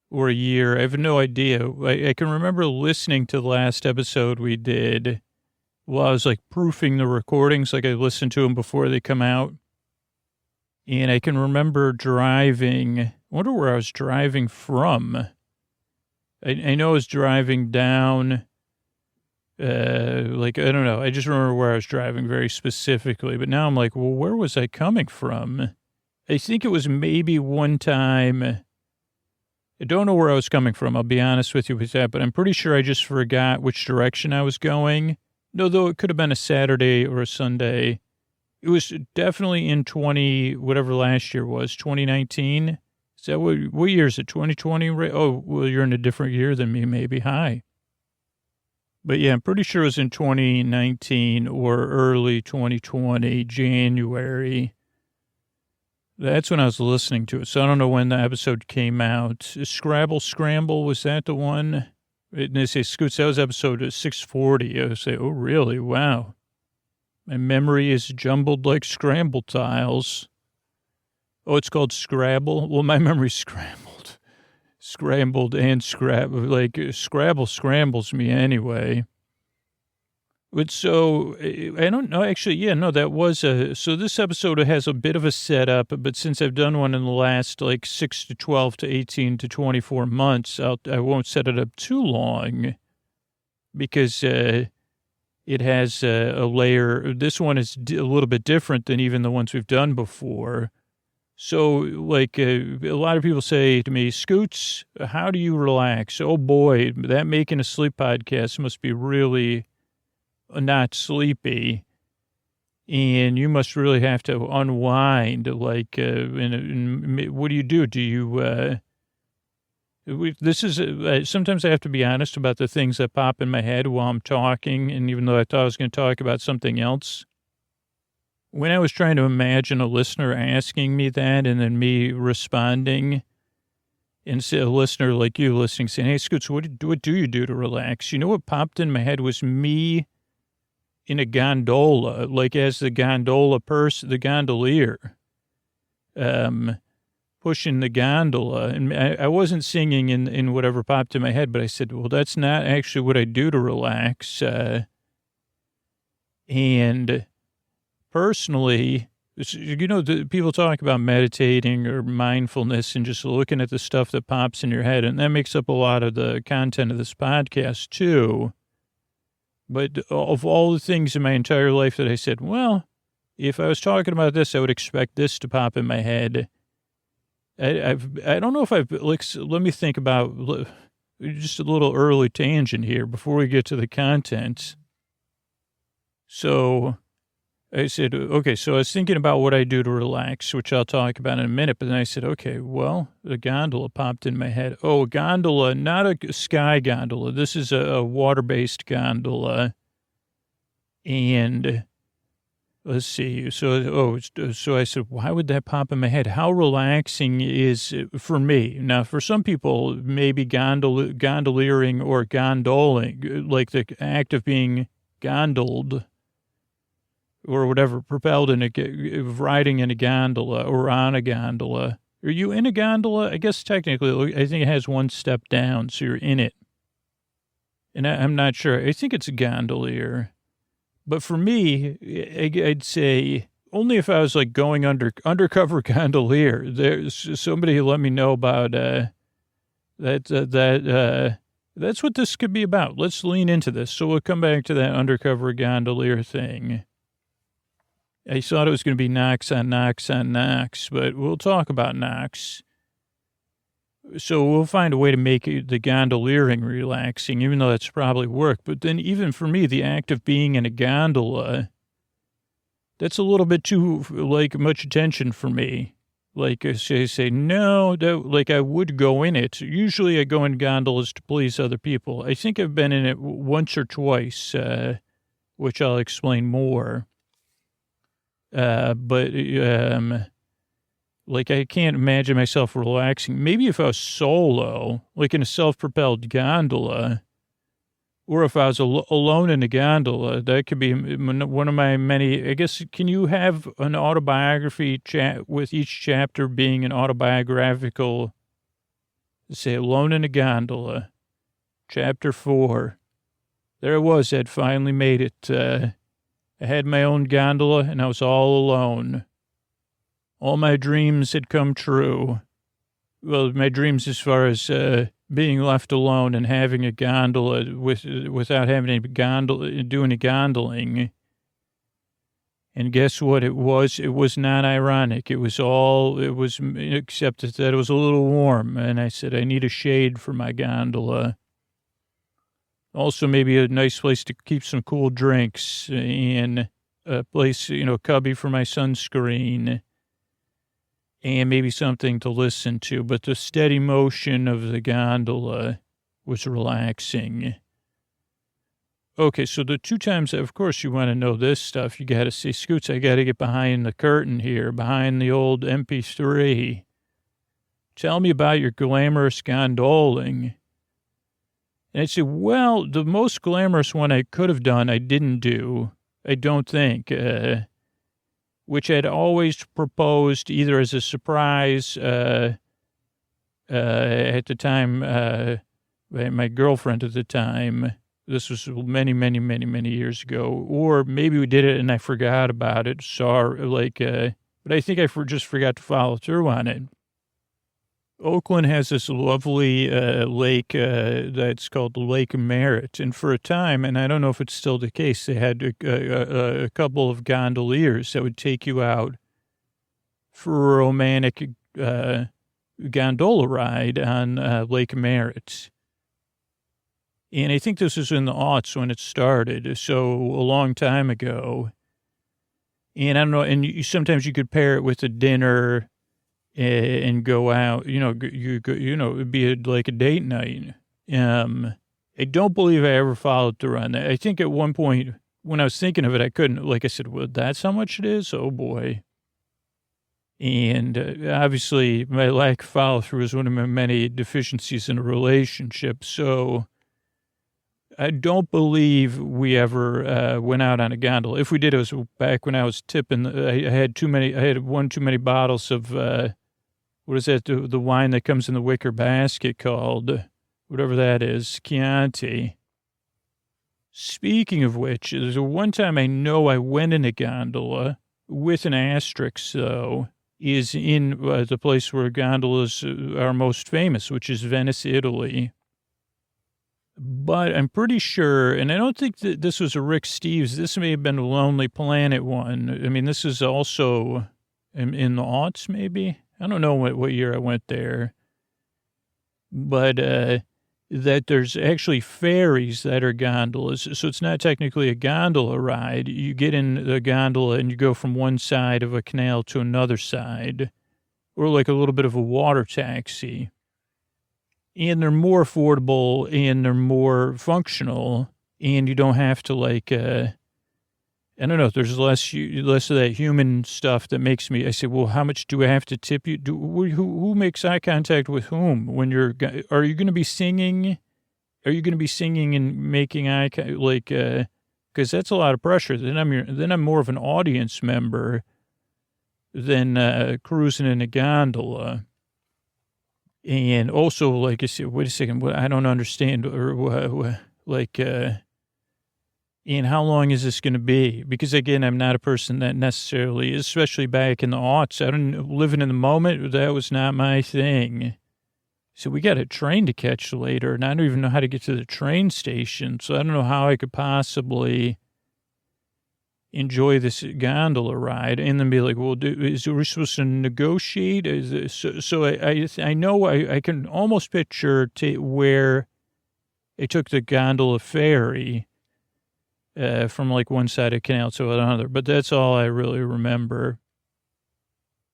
or a year. I have no idea. I can remember listening to the last episode we did while I was like proofing the recordings, like I listened to them before they come out. And I can remember driving. I wonder where I was driving from. I know I was driving down. I don't know. I just remember where I was driving very specifically, but now I'm like, well, where was I coming from? I think it was maybe one time. I don't know where I was coming from. I'll be honest with you with that, but I'm pretty sure I just forgot which direction I was going. No, though it could have been a Saturday or a Sunday. It was definitely in whatever last year was, 2019. Is that what year is it? 2020? Oh, well, you're in a different year than me, maybe. Hi. But yeah, I'm pretty sure it was in 2019 or early 2020, January. That's when I was listening to it. So I don't know when the episode came out. Scrabble Scramble, was that the one? And they say, Scoots, that was episode 640. I would say, oh, really? Wow. My memory is jumbled like scramble tiles. Oh, it's called Scrabble? Well, my memory's scrambled. Scrambled and Scrabble. Like, Scrabble scrambles me anyway. But so, I don't know, actually, yeah, no, that was so this episode has a bit of a setup, but since I've done one in the last, 6 to 12 to 18 to 24 months, I won't set it up too long because it has a layer. This one is a little bit different than even the ones we've done before. So, a lot of people say to me, Scoots, how do you relax? Oh, boy, that Making a Sleep podcast must be really not sleepy. And you must really have to unwind. What do you do? Do you, sometimes I have to be honest about the things that pop in my head while I'm talking. And even though I thought I was going to talk about something else, when I was trying to imagine a listener asking me that and then me responding, and a listener like you listening saying, hey, Scoots, what do you do to relax? You know what popped in my head was me in a gondola, as the gondola person, the gondolier, pushing the gondola. And I wasn't singing in whatever popped in my head, but I said, well, that's not actually what I do to relax. And personally, the people talk about meditating or mindfulness and just looking at the stuff that pops in your head. And that makes up a lot of the content of this podcast too. But of all the things in my entire life that I said, well, if I was talking about this, I would expect this to pop in my head. I don't know if let me think about just a little early tangent here before we get to the content. So I said, okay, so I was thinking about what I do to relax, which I'll talk about in a minute. But then I said, okay, well, the gondola popped in my head. Oh, a gondola, not a sky gondola. This is a water-based gondola. And let's see. So I said, why would that pop in my head? How relaxing is it for me? Now, for some people, maybe gondoliering or gondoling, like the act of being gondoled or whatever, propelled riding in a gondola or on a gondola. Are you in a gondola? I guess technically, I think it has one step down, so you're in it. And I'm not sure. I think it's a gondolier. But for me, I'd say only if I was like going undercover gondolier. There's somebody let me know about that's what this could be about. Let's lean into this. So we'll come back to that undercover gondolier thing. I thought it was going to be knocks on knocks on knocks, but we'll talk about knocks. So we'll find a way to make the gondoliering relaxing, even though that's probably work. But then even for me, the act of being in a gondola, that's a little bit too, like, much attention for me. Like, I say no, like, I would go in it. Usually I go in gondolas to please other people. I think I've been in it once or twice, which I'll explain more. But like, I can't imagine myself relaxing. Maybe if I was solo, like in a self-propelled gondola, or if I was alone in a gondola, that could be one of my many, I guess, can you have an autobiography chat with each chapter being an autobiographical, say, alone in a gondola, chapter 4. There I was, I'd finally made it. I had my own gondola, and I was all alone. All my dreams had come true. Well, my dreams as far as being left alone and having a gondola without having to do any gondoling. And guess what it was? It was not ironic. Except that it was a little warm. And I said, I need a shade for my gondola. Also, maybe a nice place to keep some cool drinks and a place, cubby for my sunscreen and maybe something to listen to. But the steady motion of the gondola was relaxing. Okay, so the 2 times, of course, you want to know this stuff. You got to say, Scoots, I got to get behind the curtain here, behind the old MP3. Tell me about your glamorous gondoling. And I said, well, the most glamorous one I could have done, I didn't do, I don't think, which I'd always proposed either as a surprise at the time, my girlfriend at the time. This was many, many, many, many years ago. Or maybe we did it and I forgot about it. But I think I just forgot to follow through on it. Oakland has this lovely lake that's called the Lake Merritt. And for a time, and I don't know if it's still the case, they had a couple of gondoliers that would take you out for a romantic gondola ride on Lake Merritt. And I think this was in the aughts when it started, so a long time ago. And I don't know, and sometimes you could pair it with a dinner and go out, it'd be like a date night. I don't believe I ever followed through on that. I think at one point when I was thinking of it, I couldn't, like I said, well, that's how much it is? Oh boy. And obviously my lack of follow through is one of my many deficiencies in a relationship. So I don't believe we ever went out on a gondola. If we did, it was back when I was tipping. I had one too many bottles of, what is that? The wine that comes in the wicker basket called, whatever that is, Chianti. Speaking of which, there's one time I know I went in a gondola with an asterisk, though, is in the place where gondolas are most famous, which is Venice, Italy. But I'm pretty sure, and I don't think that this was a Rick Steves. This may have been a Lonely Planet one. I mean, this is also in the aughts, maybe. I don't know what year I went there. But that there's actually ferries that are gondolas. So it's not technically a gondola ride. You get in the gondola and you go from one side of a canal to another side, or like a little bit of a water taxi. And they're more affordable and they're more functional, and you don't have to I don't know, there's less of that human stuff that makes me, I say, well, how much do I have to tip you? Who makes eye contact with whom when are you going to be singing? Are you going to be singing and making eye contact? Because that's a lot of pressure. Then I'm more of an audience member than cruising in a gondola. And also, like I said, wait a second, I don't understand, and how long is this going to be? Because again, I'm not a person that necessarily, especially back in the aughts, living in the moment, that was not my thing. So we got a train to catch later, and I don't even know how to get to the train station, so I don't know how I could possibly enjoy this gondola ride and then be like, well, we supposed to negotiate? I know I can almost picture where I took the gondola ferry from like one side of the canal to another, but that's all I really remember.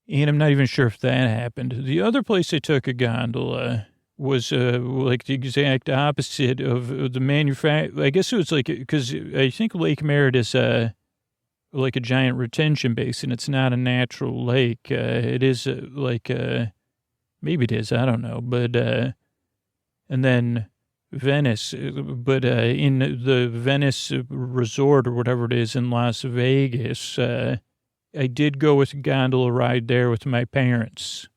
And I'm not even sure if that happened. The other place I took a gondola was like the exact opposite of the manufacturer. I guess it was like, because I think Lake Merritt is like a giant retention basin. It's not a natural lake. It is maybe it is, I don't know. But, and then Venice, but in the Venice resort or whatever it is in Las Vegas, I did go with a gondola ride there with my parents.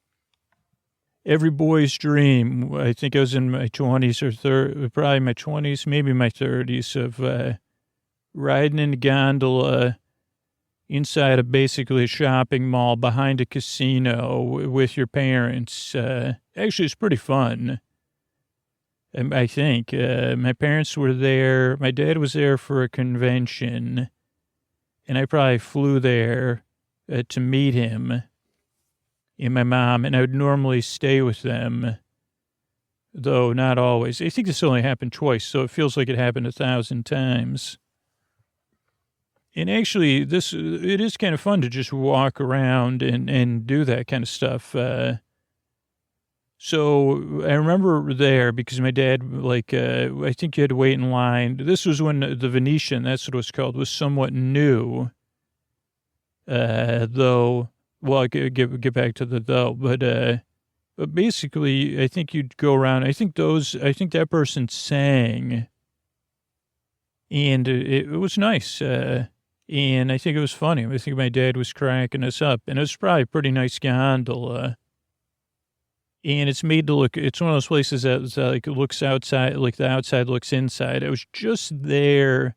Every boy's dream. I think I was in my 20s or probably my 20s, maybe my 30s, of riding in a gondola inside of basically a shopping mall behind a casino with your parents. Actually, it's pretty fun. I think my parents were there. My dad was there for a convention, and I probably flew there to meet him and my mom, and I would normally stay with them, though not always. I think this only happened twice, so it feels like it happened 1,000 times. And actually, it is kind of fun to just walk around and do that kind of stuff. So I remember there because my dad, I think you had to wait in line. This was when the Venetian, that's what it was called, was somewhat new. Though, well, I could get back to the though, but basically, I think you'd go around. I think that person sang, and it was nice. And I think it was funny. I think my dad was cracking us up, and it was probably a pretty nice gondola. And it's made to look, it's one of those places that like looks outside, like the outside looks inside. I was just there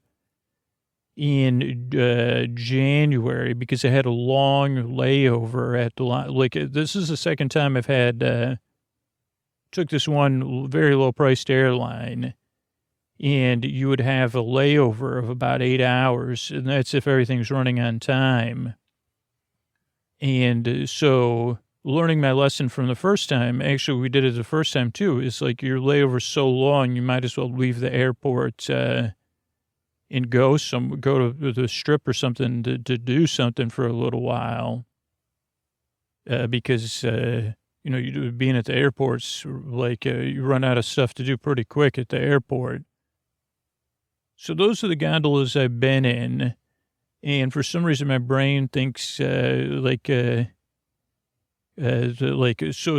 in January because I had a long layover at the this is the second time I've had, took this one very low priced airline, and you would have a layover of about 8 hours, and that's if everything's running on time. And so learning my lesson from the first time, actually we did it the first time too, is like your layover's so long, you might as well leave the airport and go to the strip or something to do something for a little while. Because, being at the airport's you run out of stuff to do pretty quick at the airport. So those are the gondolas I've been in. And for some reason, my brain thinks so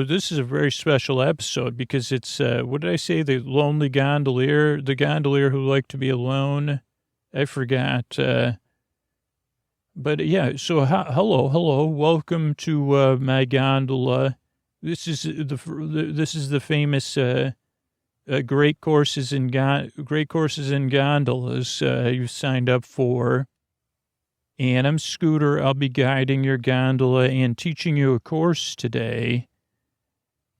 this is a very special episode because it's, what did I say? The lonely gondolier, the gondolier who liked to be alone. I forgot. But yeah, so hello. Welcome to my gondola. This is the famous great courses in gondolas you signed up for. And I'm Scooter. I'll be guiding your gondola and teaching you a course today.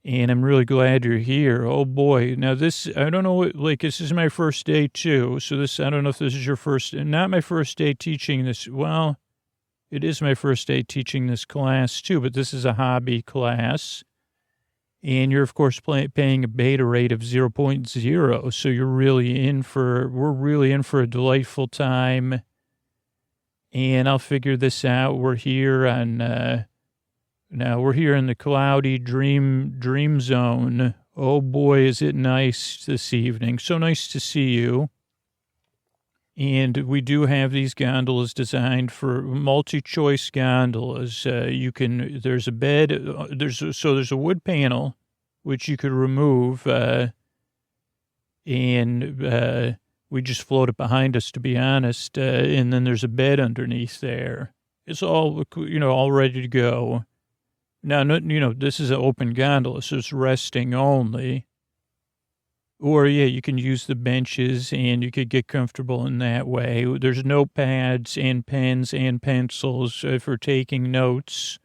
And I'm really glad you're here. Oh boy. Now this, I don't know, this is my first day too. So I don't know if this is your first, not my first day teaching this. Well, it is my first day teaching this class too, but this is a hobby class. And you're, of course, paying a beta rate of 0.0. So we're really in for a delightful time. And I'll figure this out. We're here now we're here in the cloudy dream zone. Oh boy, is it nice this evening. So nice to see you. And we do have these gondolas designed for multi-choice gondolas. There's a bed, there's a wood panel, which you could remove, and we just float it behind us, to be honest. And then there's a bed underneath there. It's all, all ready to go. Now, this is an open gondola, so it's resting only. Or, you can use the benches and you could get comfortable in that way. There's notepads and pens and pencils for taking notes.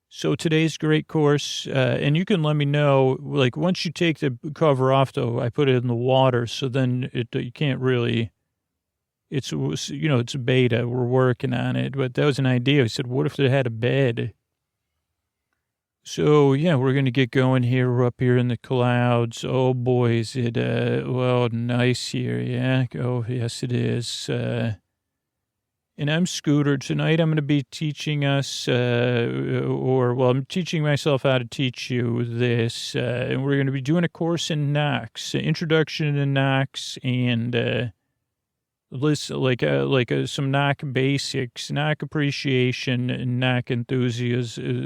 So today's great course, and you can let me know, like, once you take the cover off, though, I put it in the water, so then you can't really, it's a beta, we're working on it, but that was an idea. I said, what if they had a bed? So, we're going to get going here. We're up here in the clouds. Oh, boy, is it, nice here, yeah? Oh, yes, it is. And I'm Scooter. Tonight I'm going to be teaching us, I'm teaching myself how to teach you this. And we're going to be doing a course in Knocks, introduction to Knocks, and some knock basics, knock appreciation, knock enthusiasm.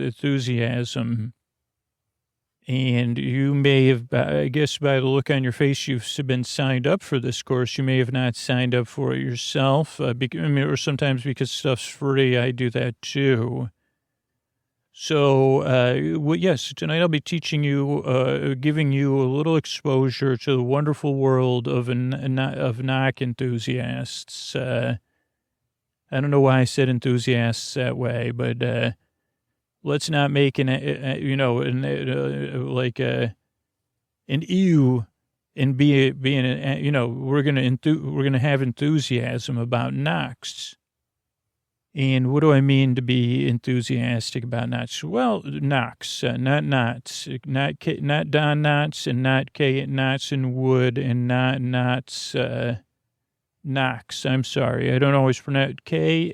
And you may have, I guess by the look on your face, you've been signed up for this course. You may have not signed up for it yourself, or sometimes because stuff's free, I do that too. So, yes, tonight I'll be teaching you, giving you a little exposure to the wonderful world of knock enthusiasts. I don't know why I said enthusiasts that way, but let's not make an ew and we're gonna have enthusiasm about knocks. And what do I mean to be enthusiastic about knots? Well, knocks, not knots, not Don Knotts, and not K knots in wood, and not knots, knocks. I'm sorry, I don't always pronounce Knocks.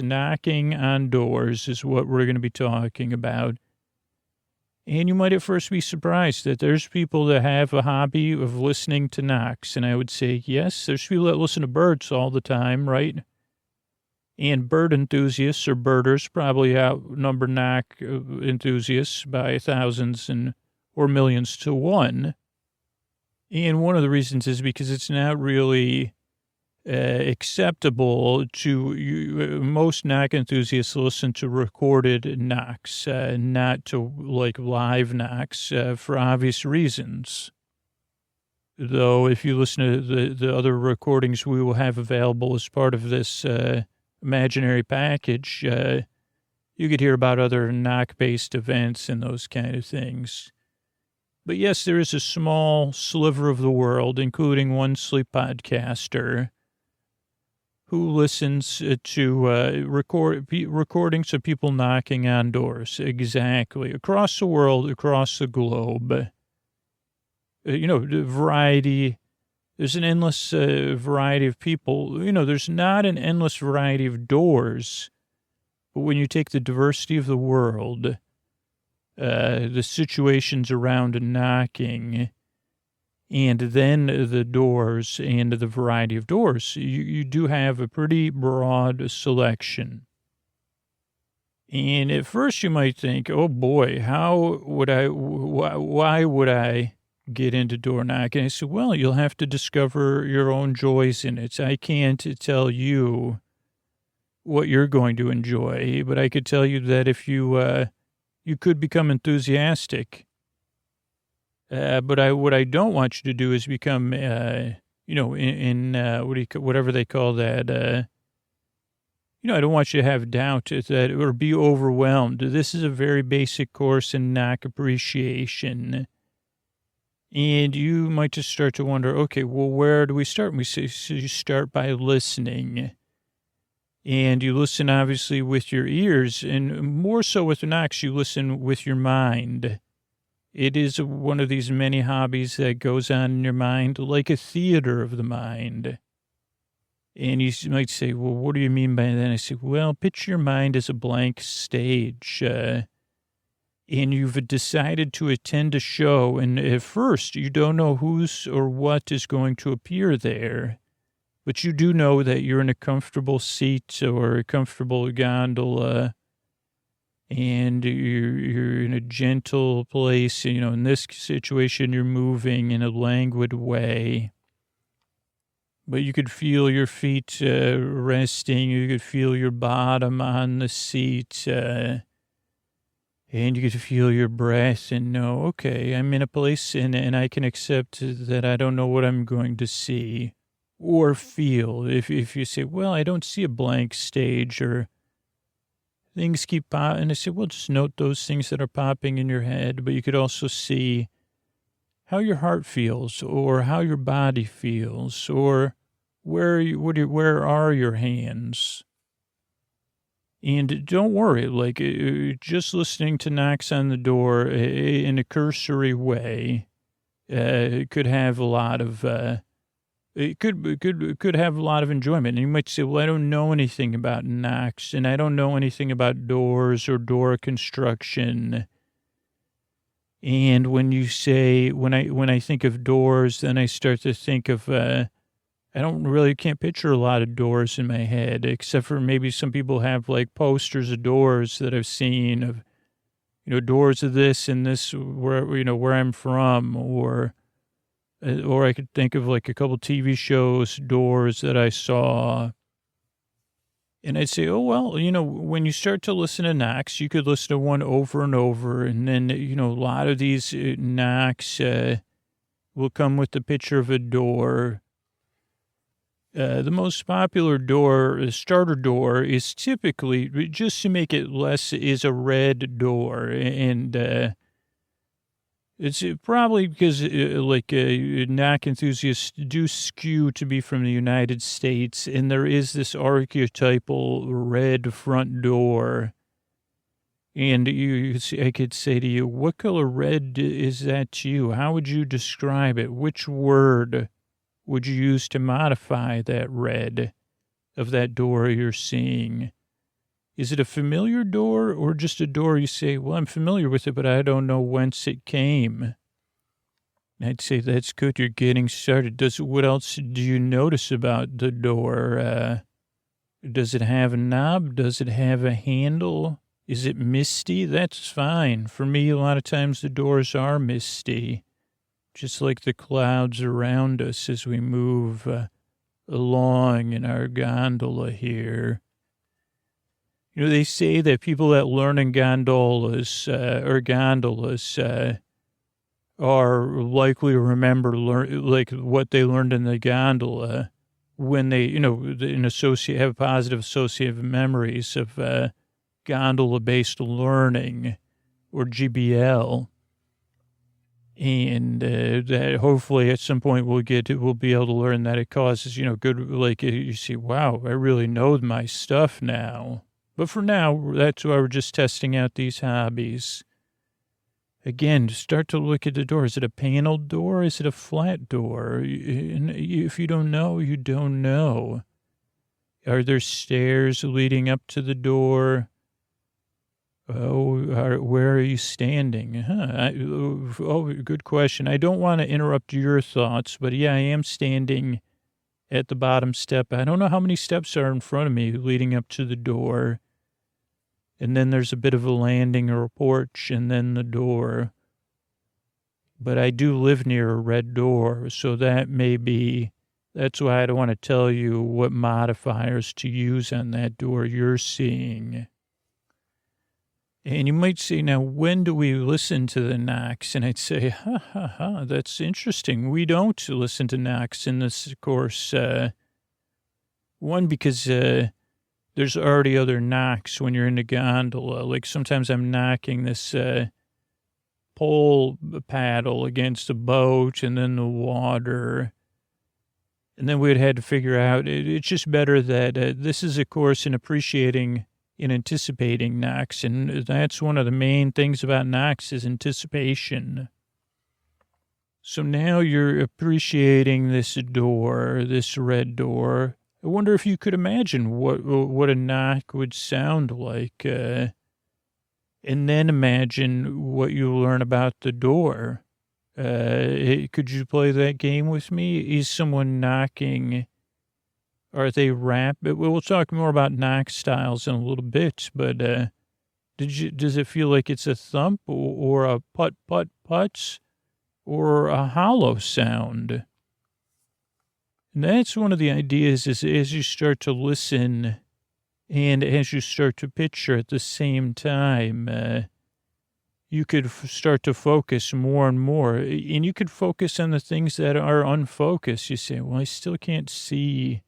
Knocking on doors is what we're going to be talking about. And you might at first be surprised that there's people that have a hobby of listening to knocks. And I would say, yes, there's people that listen to birds all the time, right? And bird enthusiasts or birders probably outnumber knock enthusiasts by thousands or millions to one. And one of the reasons is because it's not really acceptable to most knock enthusiasts listen to recorded knocks, not to live knocks for obvious reasons. Though if you listen to the other recordings we will have available as part of this imaginary package, you could hear about other knock-based events and those kind of things. But yes, there is a small sliver of the world, including one sleep podcaster, who listens to recordings of people knocking on doors. Exactly. Across the world, across the globe. The variety. There's an endless variety of people. There's not an endless variety of doors. But when you take the diversity of the world, the situations around knocking, and then the doors and the variety of doors, you do have a pretty broad selection. And at first you might think, oh boy, why would I get into door knocking? I said, well, you'll have to discover your own joys in it. I can't tell you what you're going to enjoy, but I could tell you that if you could become enthusiastic. But what I don't want you to do is become, whatever they call that. I don't want you to have doubt or be overwhelmed. This is a very basic course in knock appreciation. And you might just start to wonder, okay, well, where do we start? And we say, so you start by listening. And you listen, obviously, with your ears, and more so with the knocks, you listen with your mind. It is one of these many hobbies that goes on in your mind, like a theater of the mind. And you might say, well, what do you mean by that? I say, well, picture your mind as a blank stage. And you've decided to attend a show, and at first you don't know who's or what is going to appear there. But you do know that you're in a comfortable seat or a comfortable gondola, and you're in a gentle place. You know, in this situation, you're moving in a languid way. But you could feel your feet resting. You could feel your bottom on the seat. And you could feel your breath and know, okay, I'm in a place and I can accept that I don't know what I'm going to see or feel. If you say, well, I don't see a blank stage or things keep popping, and I say, well, just note those things that are popping in your head. But you could also see how your heart feels or how your body feels or where are your hands. And don't worry, like just listening to knocks on the door in a cursory way could have a lot of it could have a lot of enjoyment. And you might say, well, I don't know anything about knocks, and I don't know anything about doors or door construction. And when you say, when I think of doors, then I start to think of can't picture a lot of doors in my head, except for maybe some people have like posters of doors that I've seen of, doors of this and this, where I'm from, or I could think of like a couple TV shows, doors that I saw. And I'd say, oh, well, when you start to listen to knocks, you could listen to one over and over. And then, a lot of these knocks will come with the picture of a door. The most popular door, starter door, is typically, just to make it less, is a red door. And it's probably because, knock enthusiasts do skew to be from the United States, and there is this archetypal red front door. And I could say to you, what color red is that to you? How would you describe it? Which word would you use to modify that red of that door you're seeing? Is it a familiar door or just a door you say, well, I'm familiar with it, but I don't know whence it came? I'd say that's good. You're getting started. What else do you notice about the door? Does it have a knob? Does it have a handle? Is it misty? That's fine. For me, a lot of times the doors are misty, just like the clouds around us as we move along in our gondola here. They say that people that learn in gondolas are likely to remember what they learned in the gondola when they, have positive associative memories of gondola-based learning, or GBL. And that hopefully at some point we'll be able to learn that it causes, good, like you see, wow, I really know my stuff now. But for now, that's why we're just testing out these hobbies. Again, start to look at the door. Is it a paneled door? Is it a flat door? And if you don't know, you don't know. Are there stairs leading up to the door? Oh, where are you standing? Good question. I don't want to interrupt your thoughts, but yeah, I am standing at the bottom step. I don't know how many steps are in front of me leading up to the door. And then there's a bit of a landing or a porch and then the door. But I do live near a red door, so that's why I don't want to tell you what modifiers to use on that door you're seeing. And you might say, now, when do we listen to the knocks? And I'd say, that's interesting. We don't listen to knocks in this course. One, because there's already other knocks when you're in the gondola. Like sometimes I'm knocking this pole paddle against a boat and then the water. And then we'd had to figure out, it's just better that this is a course in appreciating and anticipating knocks. And that's one of the main things about knocks is anticipation. So now you're appreciating this door, this red door. I wonder if you could imagine what a knock would sound like. And then imagine what you learn about the door. Could you play that game with me? Is someone knocking? Are they we'll talk more about knock styles in a little bit, but does it feel like it's a thump or a put, or a hollow sound? And that's one of the ideas is as you start to listen and as you start to picture at the same time, you could start to focus more and more, and you could focus on the things that are unfocused. You say, well, I still can't see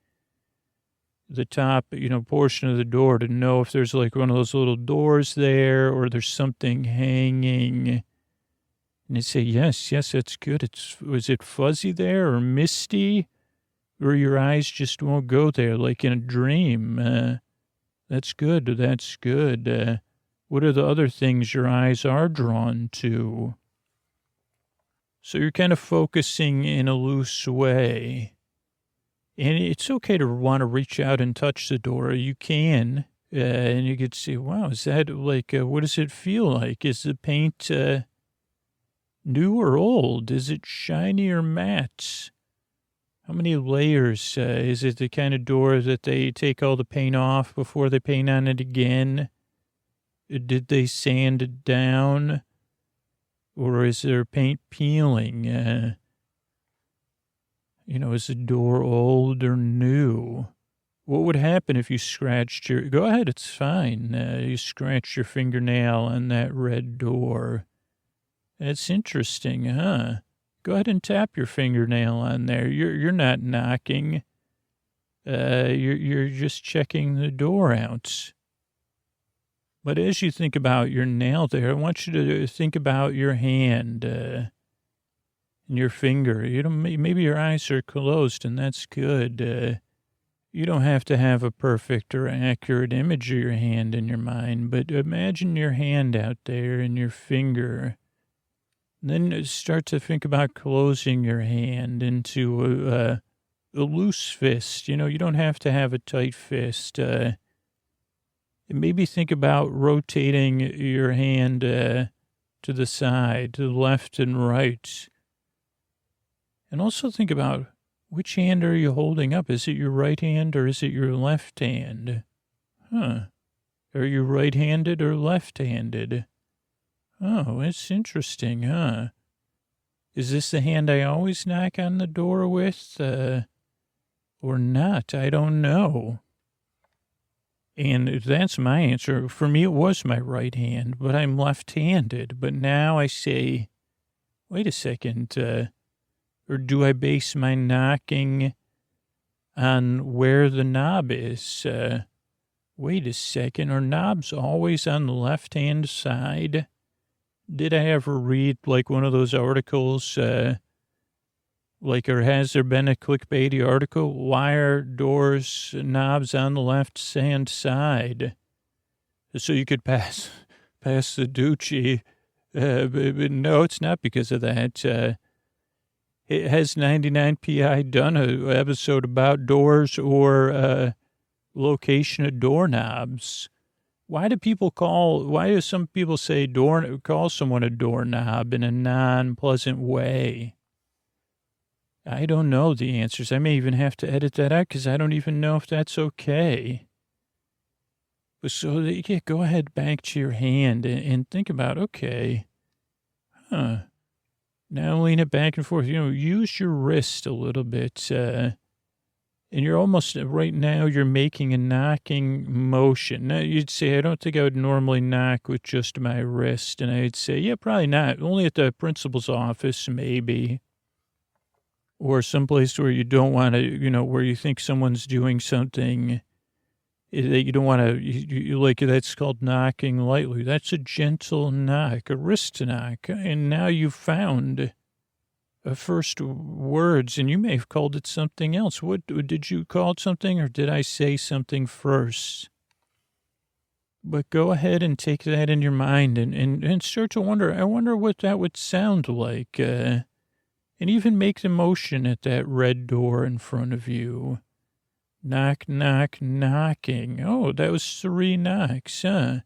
the top, portion of the door to know if there's like one of those little doors there or there's something hanging. And you say, yes, that's good. Was it fuzzy there or misty? Or your eyes just won't go there like in a dream? That's good. What are the other things your eyes are drawn to? So you're kind of focusing in a loose way. And it's okay to want to reach out and touch the door. You can. And you could say, wow, is that like, what does it feel like? Is the paint new or old? Is it shiny or matte? How many layers? Is it the kind of door that they take all the paint off before they paint on it again? Did they sand it down? Or is there paint peeling? Is the door old or new? What would happen if you scratched go ahead, it's fine. You scratched your fingernail on that red door. That's interesting, huh? Go ahead and tap your fingernail on there. You're not knocking. You're just checking the door out. But as you think about your nail there, I want you to think about your hand and your finger. Maybe your eyes are closed, and that's good. You don't have to have a perfect or accurate image of your hand in your mind, but imagine your hand out there and your finger. Then start to think about closing your hand into a loose fist. You don't have to have a tight fist. And maybe think about rotating your hand to the side, to the left and right. And also think about which hand are you holding up? Is it your right hand or is it your left hand? Are you right-handed or left-handed? Oh, it's interesting, huh? Is this the hand I always knock on the door with, or not? I don't know. And that's my answer. For me, it was my right hand, but I'm left-handed. But now I say, wait a second, or do I base my knocking on where the knob is? Wait a second, are knobs always on the left-hand side? Did I ever read like one of those articles, or has there been a clickbaity article? Why are doors knobs on the left-hand side? So you could pass the Ducci. But no, it's not because of that. Has 99PI done an episode about doors or location of doorknobs? Why do some people say call someone a doorknob in a non-pleasant way? I don't know the answers. I may even have to edit that out because I don't even know if that's okay. But so go ahead back to your hand and think about, okay, now lean it back and forth. Use your wrist a little bit. And you're almost, right now, you're making a knocking motion. Now, you'd say, I don't think I would normally knock with just my wrist. And I'd say, yeah, probably not. Only at the principal's office, maybe. Or someplace where you don't want to, where you think someone's doing something that you don't want to, you like, that's called knocking lightly. That's a gentle knock, a wrist knock. And now you've found first words, and you may have called it something else. What did you call it something, or did I say something first? But go ahead and take that in your mind and start to wonder. I wonder what that would sound like. And even make the motion at that red door in front of you. Knock, knock, knocking. Oh, that was 3 knocks, huh?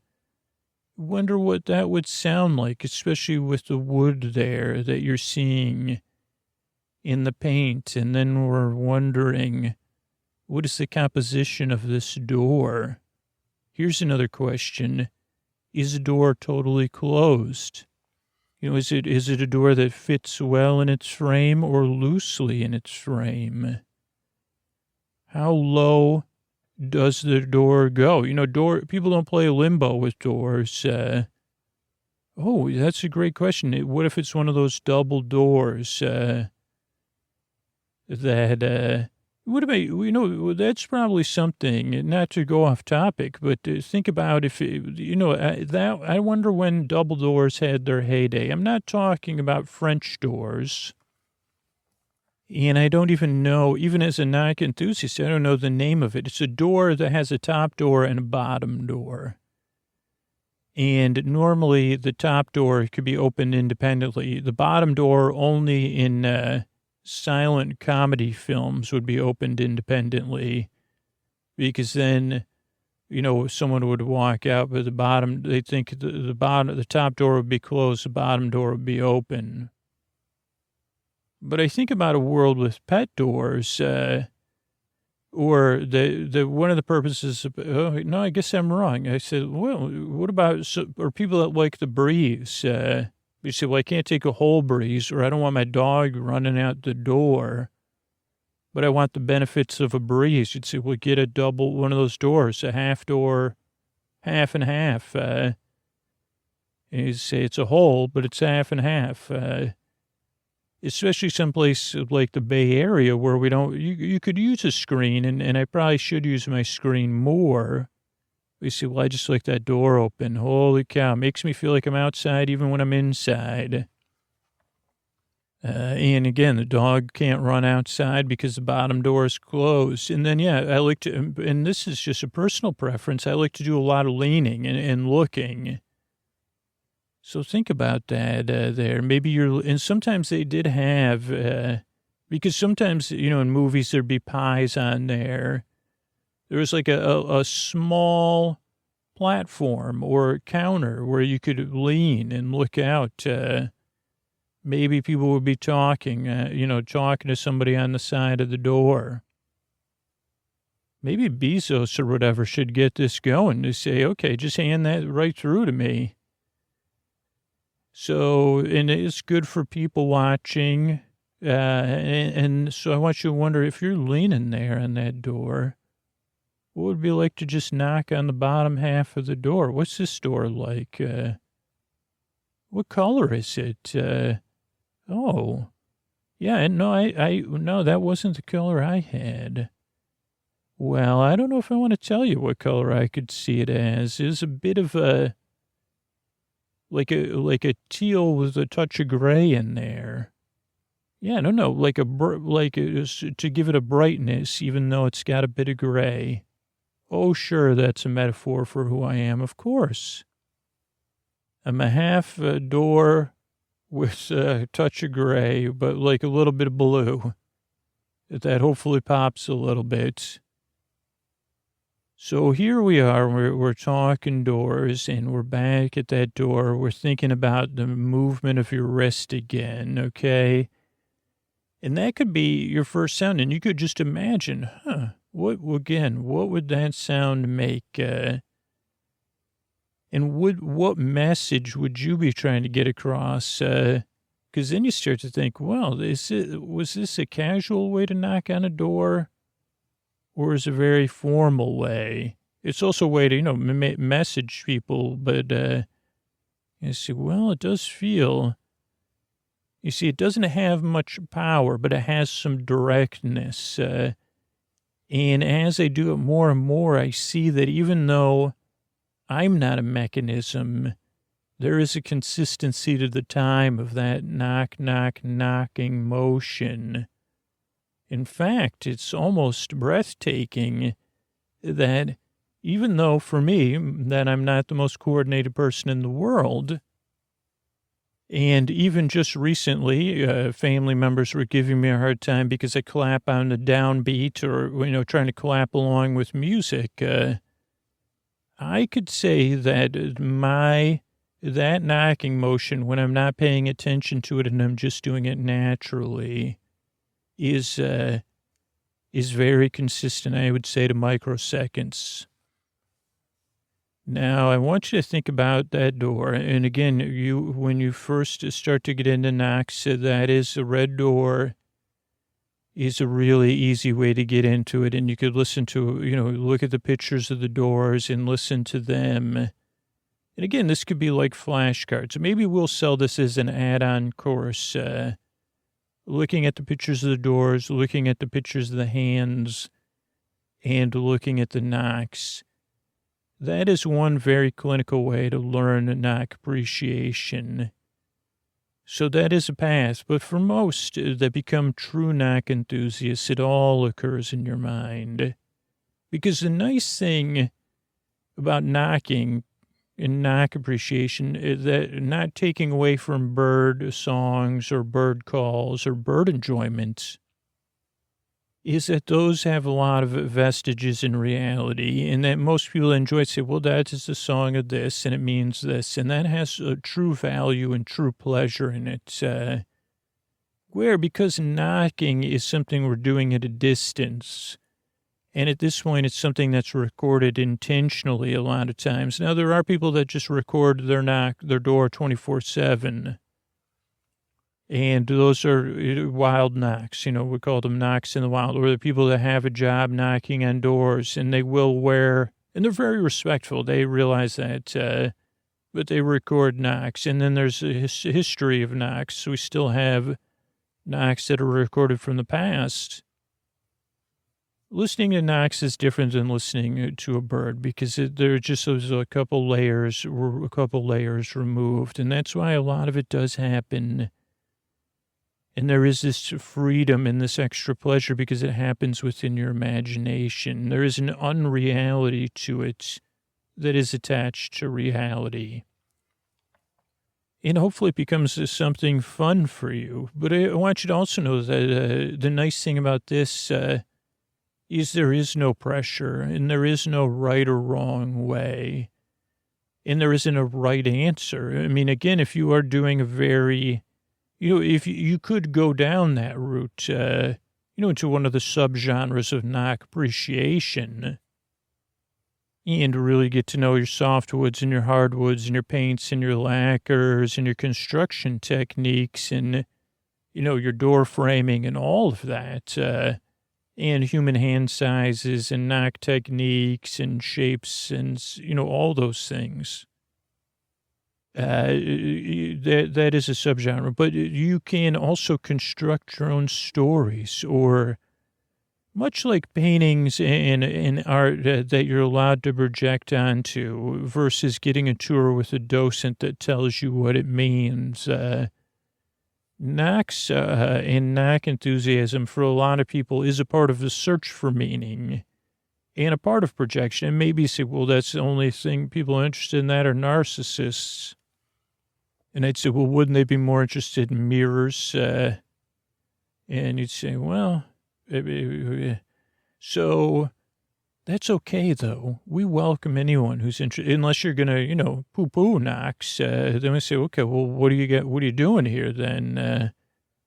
Wonder what that would sound like, especially with the wood there that you're seeing in the paint. And then we're wondering, what is the composition of this door? Here's another question. Is the door totally closed? You know, is it a door that fits well in its frame or loosely in its frame? How low does the door go? You know, people don't play limbo with doors. Oh, that's a great question. What if it's one of those double doors that what about, you know, that's probably something, not to go off topic, but think about if, I wonder when double doors had their heyday. I'm not talking about French doors. And I don't even know, even as a knock enthusiast, I don't know the name of it. It's a door that has a top door and a bottom door. And normally the top door could be opened independently. The bottom door only in silent comedy films would be opened independently, because then, you know, someone would walk out, but they think the top door would be closed, the bottom door would be open. But I think about a world with pet doors, or the one of the purposes of, oh, no, I guess I'm wrong. I said, well, what about, or people that like the breeze, you say, well, I can't take a whole breeze, or I don't want my dog running out the door, but I want the benefits of a breeze. You'd say, well, get one of those doors, a half door, half and half. And you say it's a whole, but it's half and half. Especially someplace like the Bay Area where we don't, you could use a screen, and I probably should use my screen more. You see, well, I just like that door open. Holy cow. Makes me feel like I'm outside even when I'm inside. And again, the dog can't run outside because the bottom door is closed. And then, yeah, I like to, and this is just a personal preference, I like to do a lot of leaning and looking. So think about that there. Maybe and sometimes they did have, because sometimes, you know, in movies there'd be pies on there. There was like a small platform or counter where you could lean and look out. Maybe people would be talking, talking to somebody on the side of the door. Maybe Bezos or whatever should get this going. They say, okay, just hand that right through to me. So, and it's good for people watching. And so I want you to wonder, if you're leaning there on that door, what would it be like to just knock on the bottom half of the door? What's this door like? What color is it? Oh, yeah, no, that wasn't the color I had. Well, I don't know if I want to tell you what color I could see it as. It's a bit of like a teal with a touch of gray in there. Yeah, no, to give it a brightness, even though it's got a bit of gray. Oh, sure, that's a metaphor for who I am, of course. I'm a half door with a touch of gray, but like a little bit of blue. That hopefully pops a little bit. So here we are, we're talking doors, and we're back at that door. We're thinking about the movement of your wrist again, okay? And that could be your first sound, and you could just imagine, what would that sound make? And what message would you be trying to get across? Because then you start to think, well, was this a casual way to knock on a door? Or is it a very formal way? It's also a way to, message people, but you see, well, it does feel, you see, it doesn't have much power, but it has some directness. And as I do it more and more, I see that even though I'm not a mechanism, there is a consistency to the time of that knock, knock, knocking motion. In fact, it's almost breathtaking that even though for me that I'm not the most coordinated person in the world, and even just recently, family members were giving me a hard time because I clap on the downbeat or, trying to clap along with music. I could say that that knocking motion, when I'm not paying attention to it and I'm just doing it naturally, is very consistent, I would say, to microseconds. Now, I want you to think about that door. And again, when you first start to get into knocks, that is a red door is a really easy way to get into it. And you could listen to, look at the pictures of the doors and listen to them. And again, this could be like flashcards. Maybe we'll sell this as an add-on course, looking at the pictures of the doors, looking at the pictures of the hands, and looking at the knocks. That is one very clinical way to learn knock appreciation. So that is a path, but for most that become true knock enthusiasts, it all occurs in your mind. Because the nice thing about knocking and knock appreciation is that not taking away from bird songs or bird calls or bird enjoyment is that those have a lot of vestiges in reality, and that most people enjoy say, well, that is the song of this, and it means this, and that has a true value and true pleasure in it. Because knocking is something we're doing at a distance, and at this point, it's something that's recorded intentionally a lot of times. Now, there are people that just record their door 24/7. And those are wild knocks, we call them knocks in the wild, or the people that have a job knocking on doors, and they will wear, and they're very respectful. They realize that, but they record knocks. And then there's a history of knocks. So we still have knocks that are recorded from the past. Listening to knocks is different than listening to a bird because there just was a couple layers removed. And that's why a lot of it does happen. And there is this freedom and this extra pleasure because it happens within your imagination. There is an unreality to it that is attached to reality. And hopefully it becomes something fun for you. But I want you to also know that the nice thing about this is there is no pressure and there is no right or wrong way. And there isn't a right answer. I mean, again, if you are doing a very... if you could go down that route, into one of the subgenres of knock appreciation and really get to know your softwoods and your hardwoods and your paints and your lacquers and your construction techniques and, your door framing and all of that, and human hand sizes and knock techniques and shapes and, all those things. That is a subgenre, but you can also construct your own stories, or much like paintings and art that you're allowed to project onto versus getting a tour with a docent that tells you what it means. Knocks and knock enthusiasm for a lot of people is a part of the search for meaning and a part of projection. And maybe you say, well, that's the only thing people are interested in that are narcissists. And I'd say, well, wouldn't they be more interested in mirrors? And you'd say, well, so that's okay, though. We welcome anyone who's interested, unless you're going to, poo-poo knocks. Then we say, okay, well, what are you doing here then?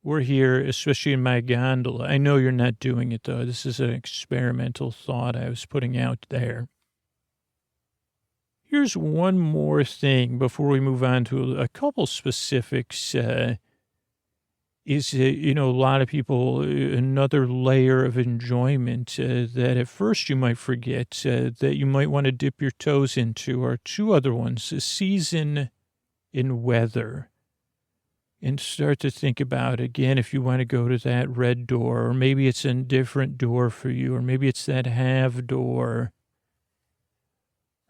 We're here, especially in my gondola. I know you're not doing it, though. This is an experimental thought I was putting out there. Here's one more thing before we move on to a couple specifics. A lot of people, another layer of enjoyment that at first you might forget that you might want to dip your toes into are two other ones, season and weather. And start to think about, again, if you want to go to that red door, or maybe it's a different door for you, or maybe it's that have door.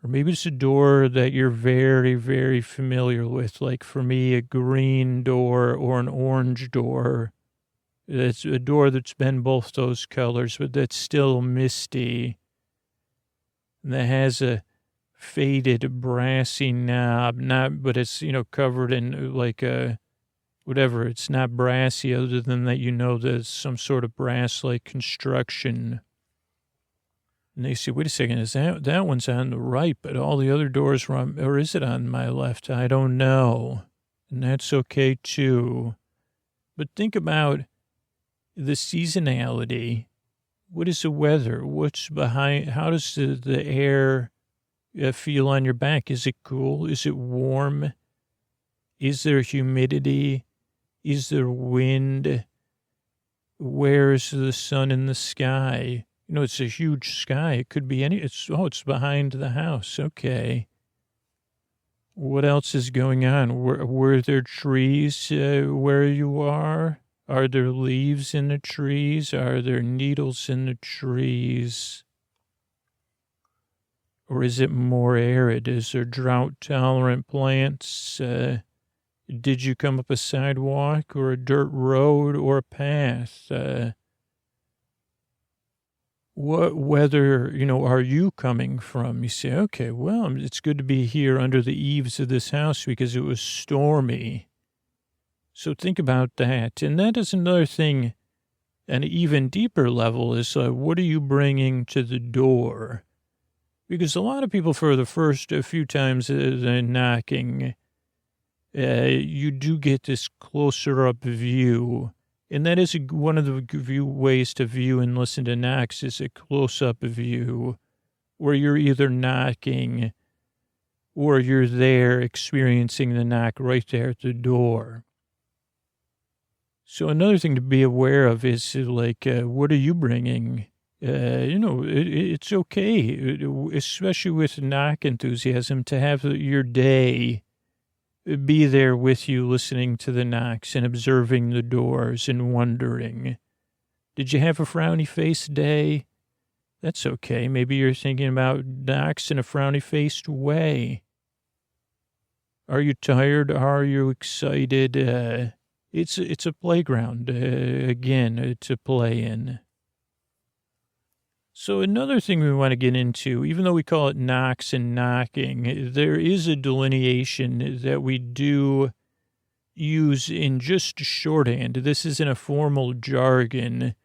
Or maybe it's a door that you're very, very familiar with. Like for me, a green door or an orange door. It's a door that's been both those colors, but that's still misty. And that has a faded brassy knob, but it's, covered in like a, whatever. It's not brassy other than that, there's some sort of brass-like construction. And they say, wait a second, is that one's on the right, but all the other doors were on, or is it on my left? I don't know. And that's okay too. But think about the seasonality. What is the weather? What's behind? How does the air feel on your back? Is it cool? Is it warm? Is there humidity? Is there wind? Where is the sun in the sky? It's a huge sky. It could be it's behind the house. Okay. What else is going on? Were there trees where you are? Are there leaves in the trees? Are there needles in the trees? Or is it more arid? Is there drought-tolerant plants? Did you come up a sidewalk or a dirt road or a path? What weather, are you coming from? You say, okay, well, it's good to be here under the eaves of this house because it was stormy. So think about that. And that is another thing, an even deeper level is what are you bringing to the door? Because a lot of people, for the first few times they're knocking, you do get this closer up view. And that is one of the ways to view and listen to knocks is a close-up view where you're either knocking or you're there experiencing the knock right there at the door. So another thing to be aware of is what are you bringing? It's okay, especially with knock enthusiasm, to have your day be there with you listening to the knocks and observing the doors and wondering, did you have a frowny face day? That's okay. Maybe you're thinking about knocks in a frowny faced way. Are you tired? Are you excited? It's a playground. Again, to play in. So another thing we want to get into, even though we call it knocks and knocking, there is a delineation that we do use in just shorthand. This isn't a formal jargon,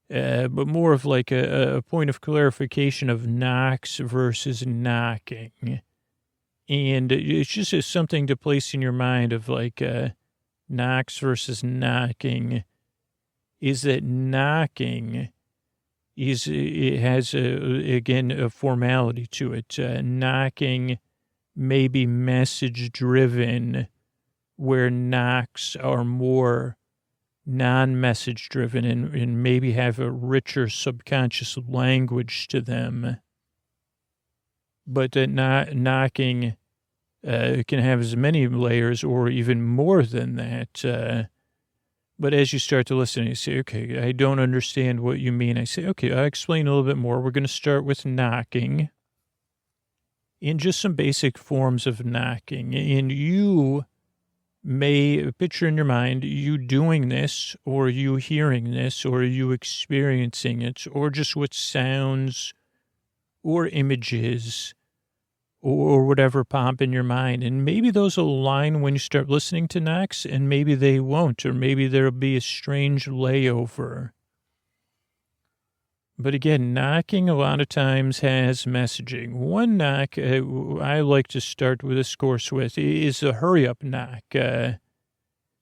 but more of like a point of clarification of knocks versus knocking. And it's just something to place in your mind of like knocks versus knocking is that knocking it has, again, a formality to it. Knocking may be message-driven, where knocks are more non-message driven and maybe have a richer subconscious language to them. But that knocking can have as many layers or even more than that. But as you start to listen, you say, okay, I don't understand what you mean. I say, okay, I'll explain a little bit more. We're going to start with knocking and just some basic forms of knocking. And you may picture in your mind you doing this or you hearing this or you experiencing it or just with sounds or images or whatever pop in your mind. And maybe those will align when you start listening to knocks, and maybe they won't, or maybe there'll be a strange layover. But again, knocking a lot of times has messaging. One knock I like to start with this course with is a hurry up knock.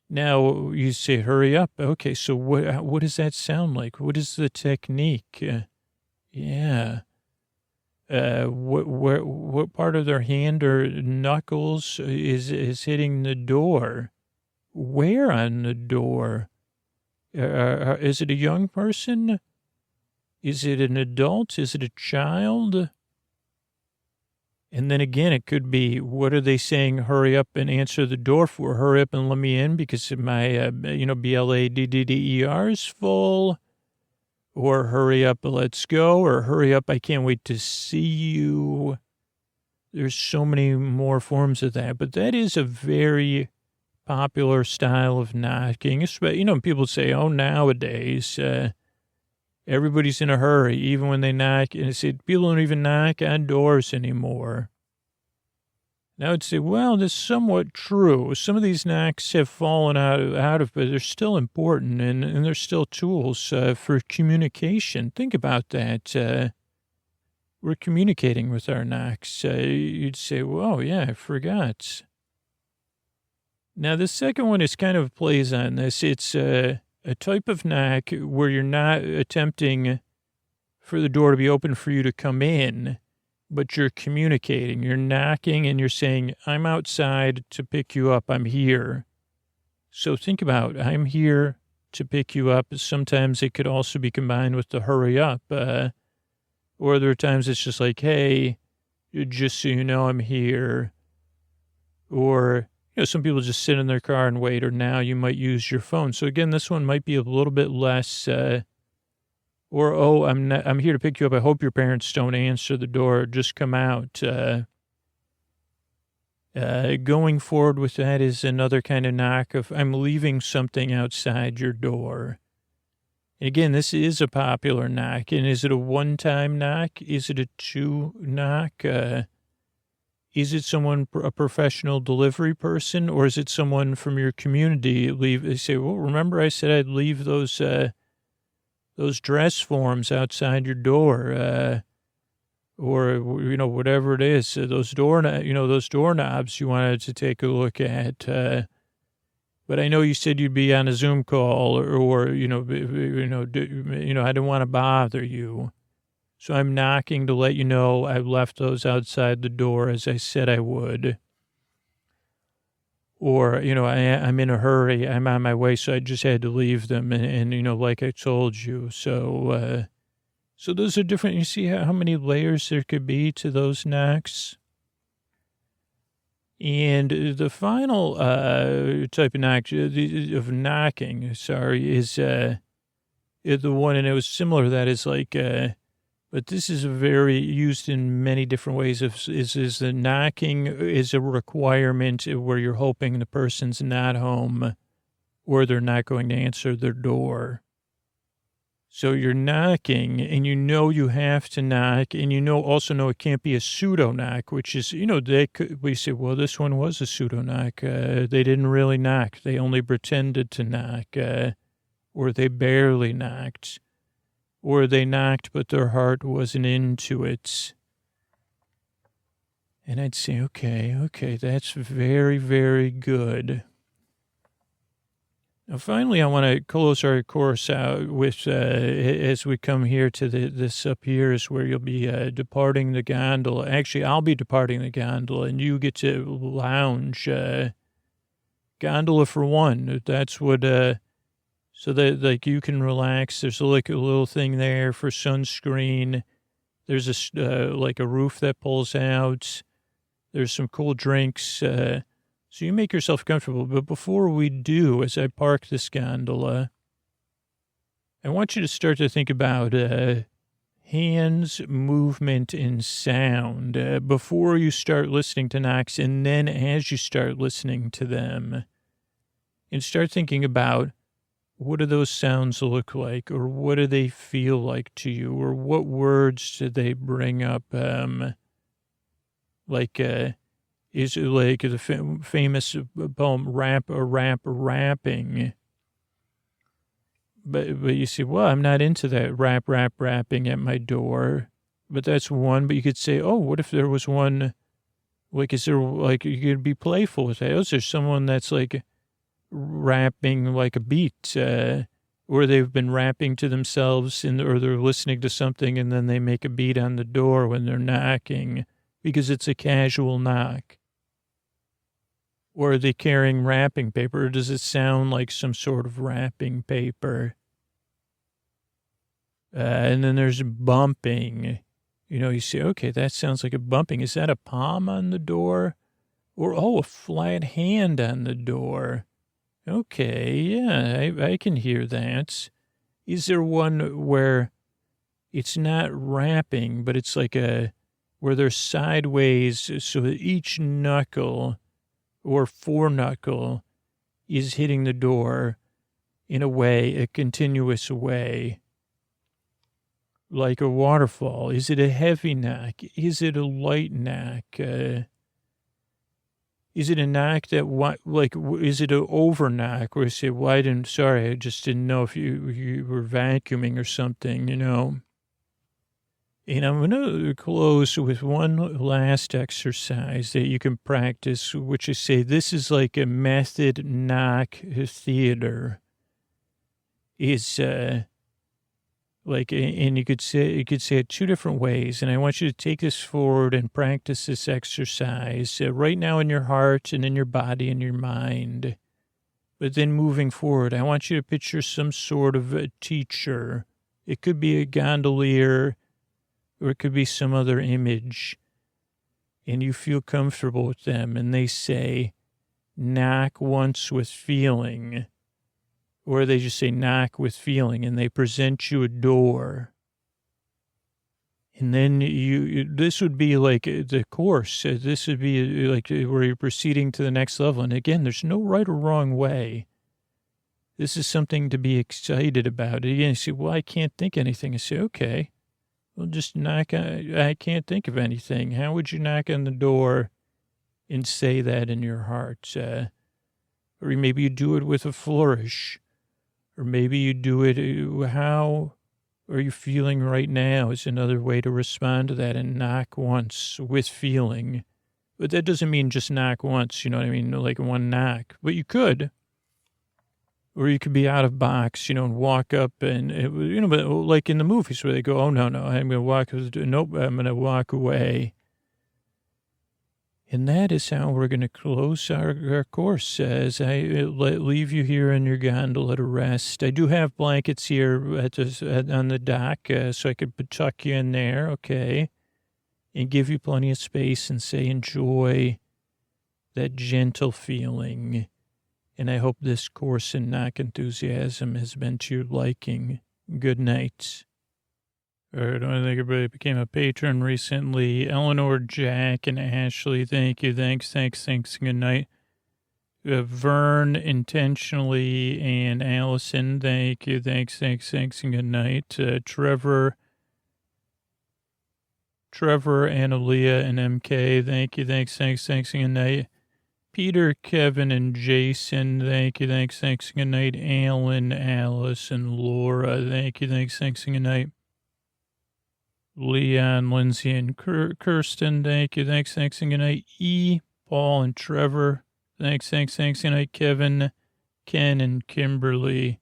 Now you say hurry up. Okay, so what does that sound like? What is the technique? Yeah. What part of their hand or knuckles is hitting the door? Where on the door? Is it a young person? Is it an adult? Is it a child? And then again, it could be, what are they saying? Hurry up and answer the door for. Hurry up and let me in because my, BLADDDER is full. Or hurry up, let's go. Or hurry up, I can't wait to see you. There's so many more forms of that, but that is a very popular style of knocking. People say, oh, nowadays, everybody's in a hurry, even when they knock. And I said, people don't even knock on doors anymore. And I would say, well, that's somewhat true. Some of these knocks have fallen out of, but they're still important, and they're still tools for communication. Think about that. We're communicating with our knocks. You'd say, well, yeah, I forgot. Now, the second one is kind of plays on this. It's a type of knock where you're not attempting for the door to be open for you to come in, but you're communicating. You're knocking and you're saying, I'm outside to pick you up. I'm here. So think about, I'm here to pick you up. Sometimes it could also be combined with the hurry up. Or there are times it's just like, hey, just so you know, I'm here. Or, some people just sit in their car and wait, or now you might use your phone. So again, this one might be a little bit less, I'm here to pick you up. I hope your parents don't answer the door. Just come out. Going forward with that is another kind of knock of, I'm leaving something outside your door. Again, this is a popular knock. And is it a one-time knock? Is it a two knock? Is it a professional delivery person, or is it someone from your community? They say, well, remember I said I'd leave those dress forms outside your door, or whatever it is. Those doorknobs you wanted to take a look at. But I know you said you'd be on a Zoom call, or I didn't want to bother you. So I'm knocking to let you know I left those outside the door as I said I would. Or, I'm in a hurry. I'm on my way, so I just had to leave them. And like I told you. So those are different. You see how many layers there could be to those knocks? And the final type of knocking, is the one, and it was similar to that, is like, but this is very used in many different ways. Is the knocking is a requirement where you're hoping the person's not home or they're not going to answer their door. So you're knocking, and you have to knock, and also know it can't be a pseudo knock, which is, we say, well, this one was a pseudo knock. They didn't really knock. They only pretended to knock, or they barely knocked, or they knocked, but their heart wasn't into it. And I'd say, okay, that's very, very good. Now, finally, I want to close our course out with, as we come here to this up here is where you'll be departing the gondola. Actually, I'll be departing the gondola, and you get to lounge. Gondola for one. That's what, so that you can relax. There's a little thing there for sunscreen. There's a roof that pulls out. There's some cool drinks. So you make yourself comfortable. But before we do, as I park this gondola, I want you to start to think about hands, movement, and sound before you start listening to knocks, and then as you start listening to them. And start thinking about, what do those sounds look like, or what do they feel like to you, or what words do they bring up? Is it like the famous poem, rapping? But you say, well, I'm not into that rapping at my door. But that's one. But you could say, oh, what if there was one, is there, you could be playful with that. Is there someone that's rapping like a beat, or they've been rapping to themselves, or they're listening to something and then they make a beat on the door when they're knocking because it's a casual knock? Or are they carrying wrapping paper? Or does it sound like some sort of wrapping paper? And then there's bumping. You say, okay, that sounds like a bumping. Is that a palm on the door? Or, a flat hand on the door? Okay, yeah, I can hear that. Is there one where it's not rapping, but it's like where they're sideways so that each knuckle or foreknuckle is hitting the door in a continuous way, like a waterfall. Is it a heavy knock? Is it a light knock? Is it a knock that, is it an over knock where you say, sorry, I just didn't know if you were vacuuming or something, And I'm going to close with one last exercise that you can practice, which is say, this is like a method knock theater. Is, and you could say it two different ways. And I want you to take this forward and practice this exercise right now in your heart and in your body and your mind. But then moving forward, I want you to picture some sort of a teacher. It could be a gondolier, or it could be some other image. And you feel comfortable with them. And they say, knock once with feeling. Or they just say, knock with feeling, and they present you a door. And then this would be like the course. This would be like where you're proceeding to the next level. And again, there's no right or wrong way. This is something to be excited about. Again, you say, well, I can't think anything. I say, okay, well, just knock. I can't think of anything. How would you knock on the door and say that in your heart? Or maybe you do it with a flourish. Or maybe you do it, how are you feeling right now is another way to respond to that, and knock once with feeling. But that doesn't mean just knock once, you know what I mean? Like one knock. But you could. Or you could be out of box, and walk up and, but like in the movies where they go, oh, no, I'm going to walk. Nope, I'm going to walk away. And that is how we're going to close our course, as I leave you here in your gondola to rest. I do have blankets here on the dock, so I could tuck you in there, okay, and give you plenty of space and say, enjoy that gentle feeling. And I hope this course in knock enthusiasm has been to your liking. Good night. All right, I think everybody became a patron recently. Eleanor, Jack, and Ashley, thank you. Thanks. Good night. Vern, intentionally, and Allison, thank you. Thanks, and good night. Trevor, Analia, and MK, thank you. Thanks, and good night. Peter, Kevin, and Jason, thank you. Thanks, and good night. Alan, Alice, and Laura, thank you. Thanks, and good night. Leon, Lindsay, and Kirsten, thank you. Thanks, and good night. Paul, and Trevor, thanks, and good night. Kevin, Ken, and Kimberly,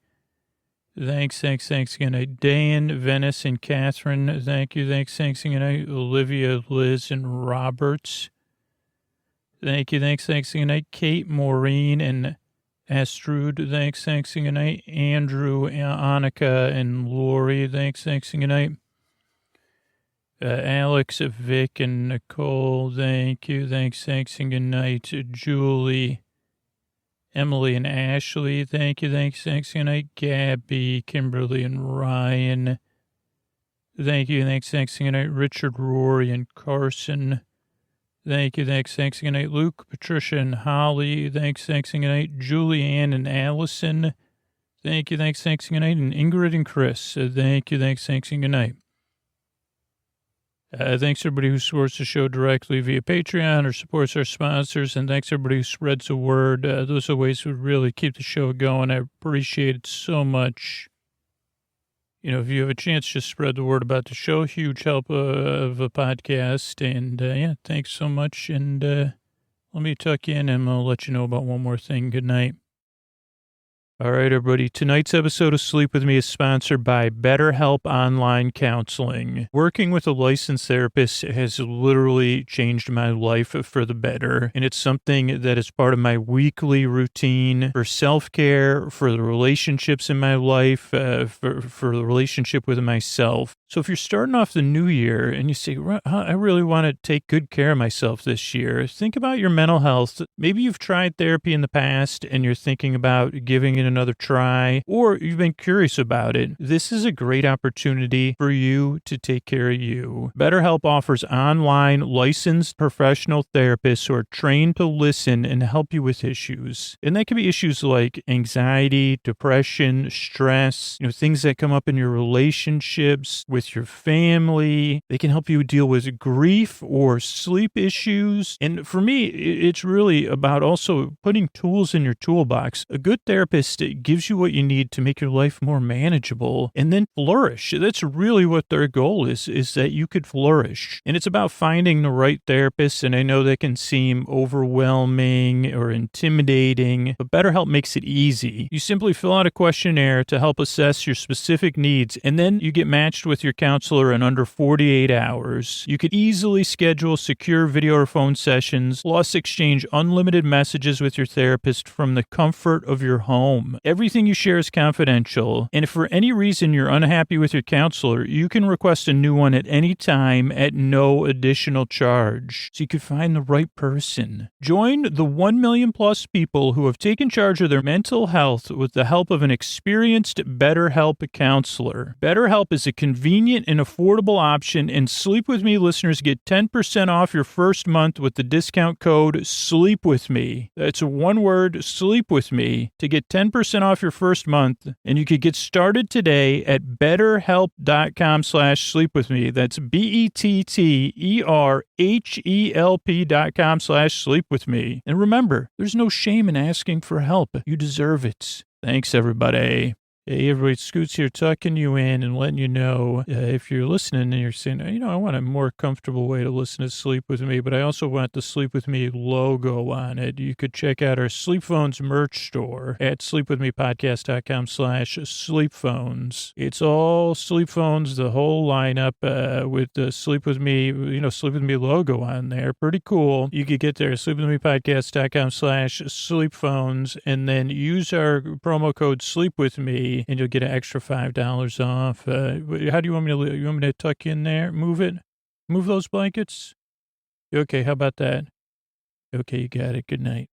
thanks, good night. Dan, Venice, and Catherine, thank you. Thanks, good night. Olivia, Liz, and Roberts, thank you. Thanks, good night. Kate, Maureen, and Astrud, thanks, good night. Andrew, Annika, and Lori, thanks, good night. Alex, Vic, and Nicole, thank you. Thanks, and good night. Julie, Emily, and Ashley, thank you. Thanks, good night. Gabby, Kimberly, and Ryan, thank you. Thanks, good night. Richard, Rory, and Carson, thank you. Thanks, good night. Luke, Patricia, and Holly, thanks, good night. Julianne and Allison, thank you. Thanks, good night. And Ingrid and Chris, thank you. Thanks, and good night. Thanks everybody who supports the show directly via Patreon or supports our sponsors, and thanks everybody who spreads the word. Those are ways to really keep the show going. I appreciate it so much. If you have a chance, just spread the word about the show. Huge help of a podcast. And thanks so much. And let me tuck in and I'll let you know about one more thing. Good night. All right, everybody. Tonight's episode of Sleep With Me is sponsored by BetterHelp Online Counseling. Working with a licensed therapist has literally changed my life for the better, and it's something that is part of my weekly routine for self-care, for the relationships in my life, for the relationship with myself. So if you're starting off the new year and you say, I really want to take good care of myself this year, think about your mental health. Maybe you've tried therapy in the past and you're thinking about giving it another try, or you've been curious about it, this is a great opportunity for you to take care of you. BetterHelp offers online licensed professional therapists who are trained to listen and help you with issues. And that can be issues like anxiety, depression, stress, things that come up in your relationships with your family. They can help you deal with grief or sleep issues. And for me, it's really about also putting tools in your toolbox. A good therapist gives you what you need to make your life more manageable and then flourish. That's really what their goal is that you could flourish. And it's about finding the right therapist. And I know that can seem overwhelming or intimidating, but BetterHelp makes it easy. You simply fill out a questionnaire to help assess your specific needs, and then you get matched with your counselor in under 48 hours. You could easily schedule secure video or phone sessions, plus exchange unlimited messages with your therapist from the comfort of your home. Everything you share is confidential, and if for any reason you're unhappy with your counselor, you can request a new one at any time at no additional charge, so you could find the right person. Join the 1 million plus people who have taken charge of their mental health with the help of an experienced BetterHelp counselor. BetterHelp is a convenient and affordable option, and Sleep With Me listeners get 10% off your first month with the discount code SLEEPWITHME. That's one word, Sleep With Me, to get 10% off your first month, and you could get started today at betterhelp.com/sleepwithme. That's BETTERHELP.com/sleepwithme. And remember, there's no shame in asking for help. You deserve it. Thanks, everybody. Hey, everybody, Scoots here, tucking you in and letting you know if you're listening and you're saying, I want a more comfortable way to listen to Sleep With Me, but I also want the Sleep With Me logo on it. You could check out our Sleep Phones merch store at sleepwithmepodcast.com/sleepphones. It's all sleep phones, the whole lineup with the Sleep With Me, Sleep With Me logo on there. Pretty cool. You could get there at sleepwithmepodcast.com/sleepphones and then use our promo code Sleep With Me, and you'll get an extra $5 off. How do you want me to? You want me to tuck you in there? Move it? Move those blankets? Okay, how about that? Okay, you got it. Good night.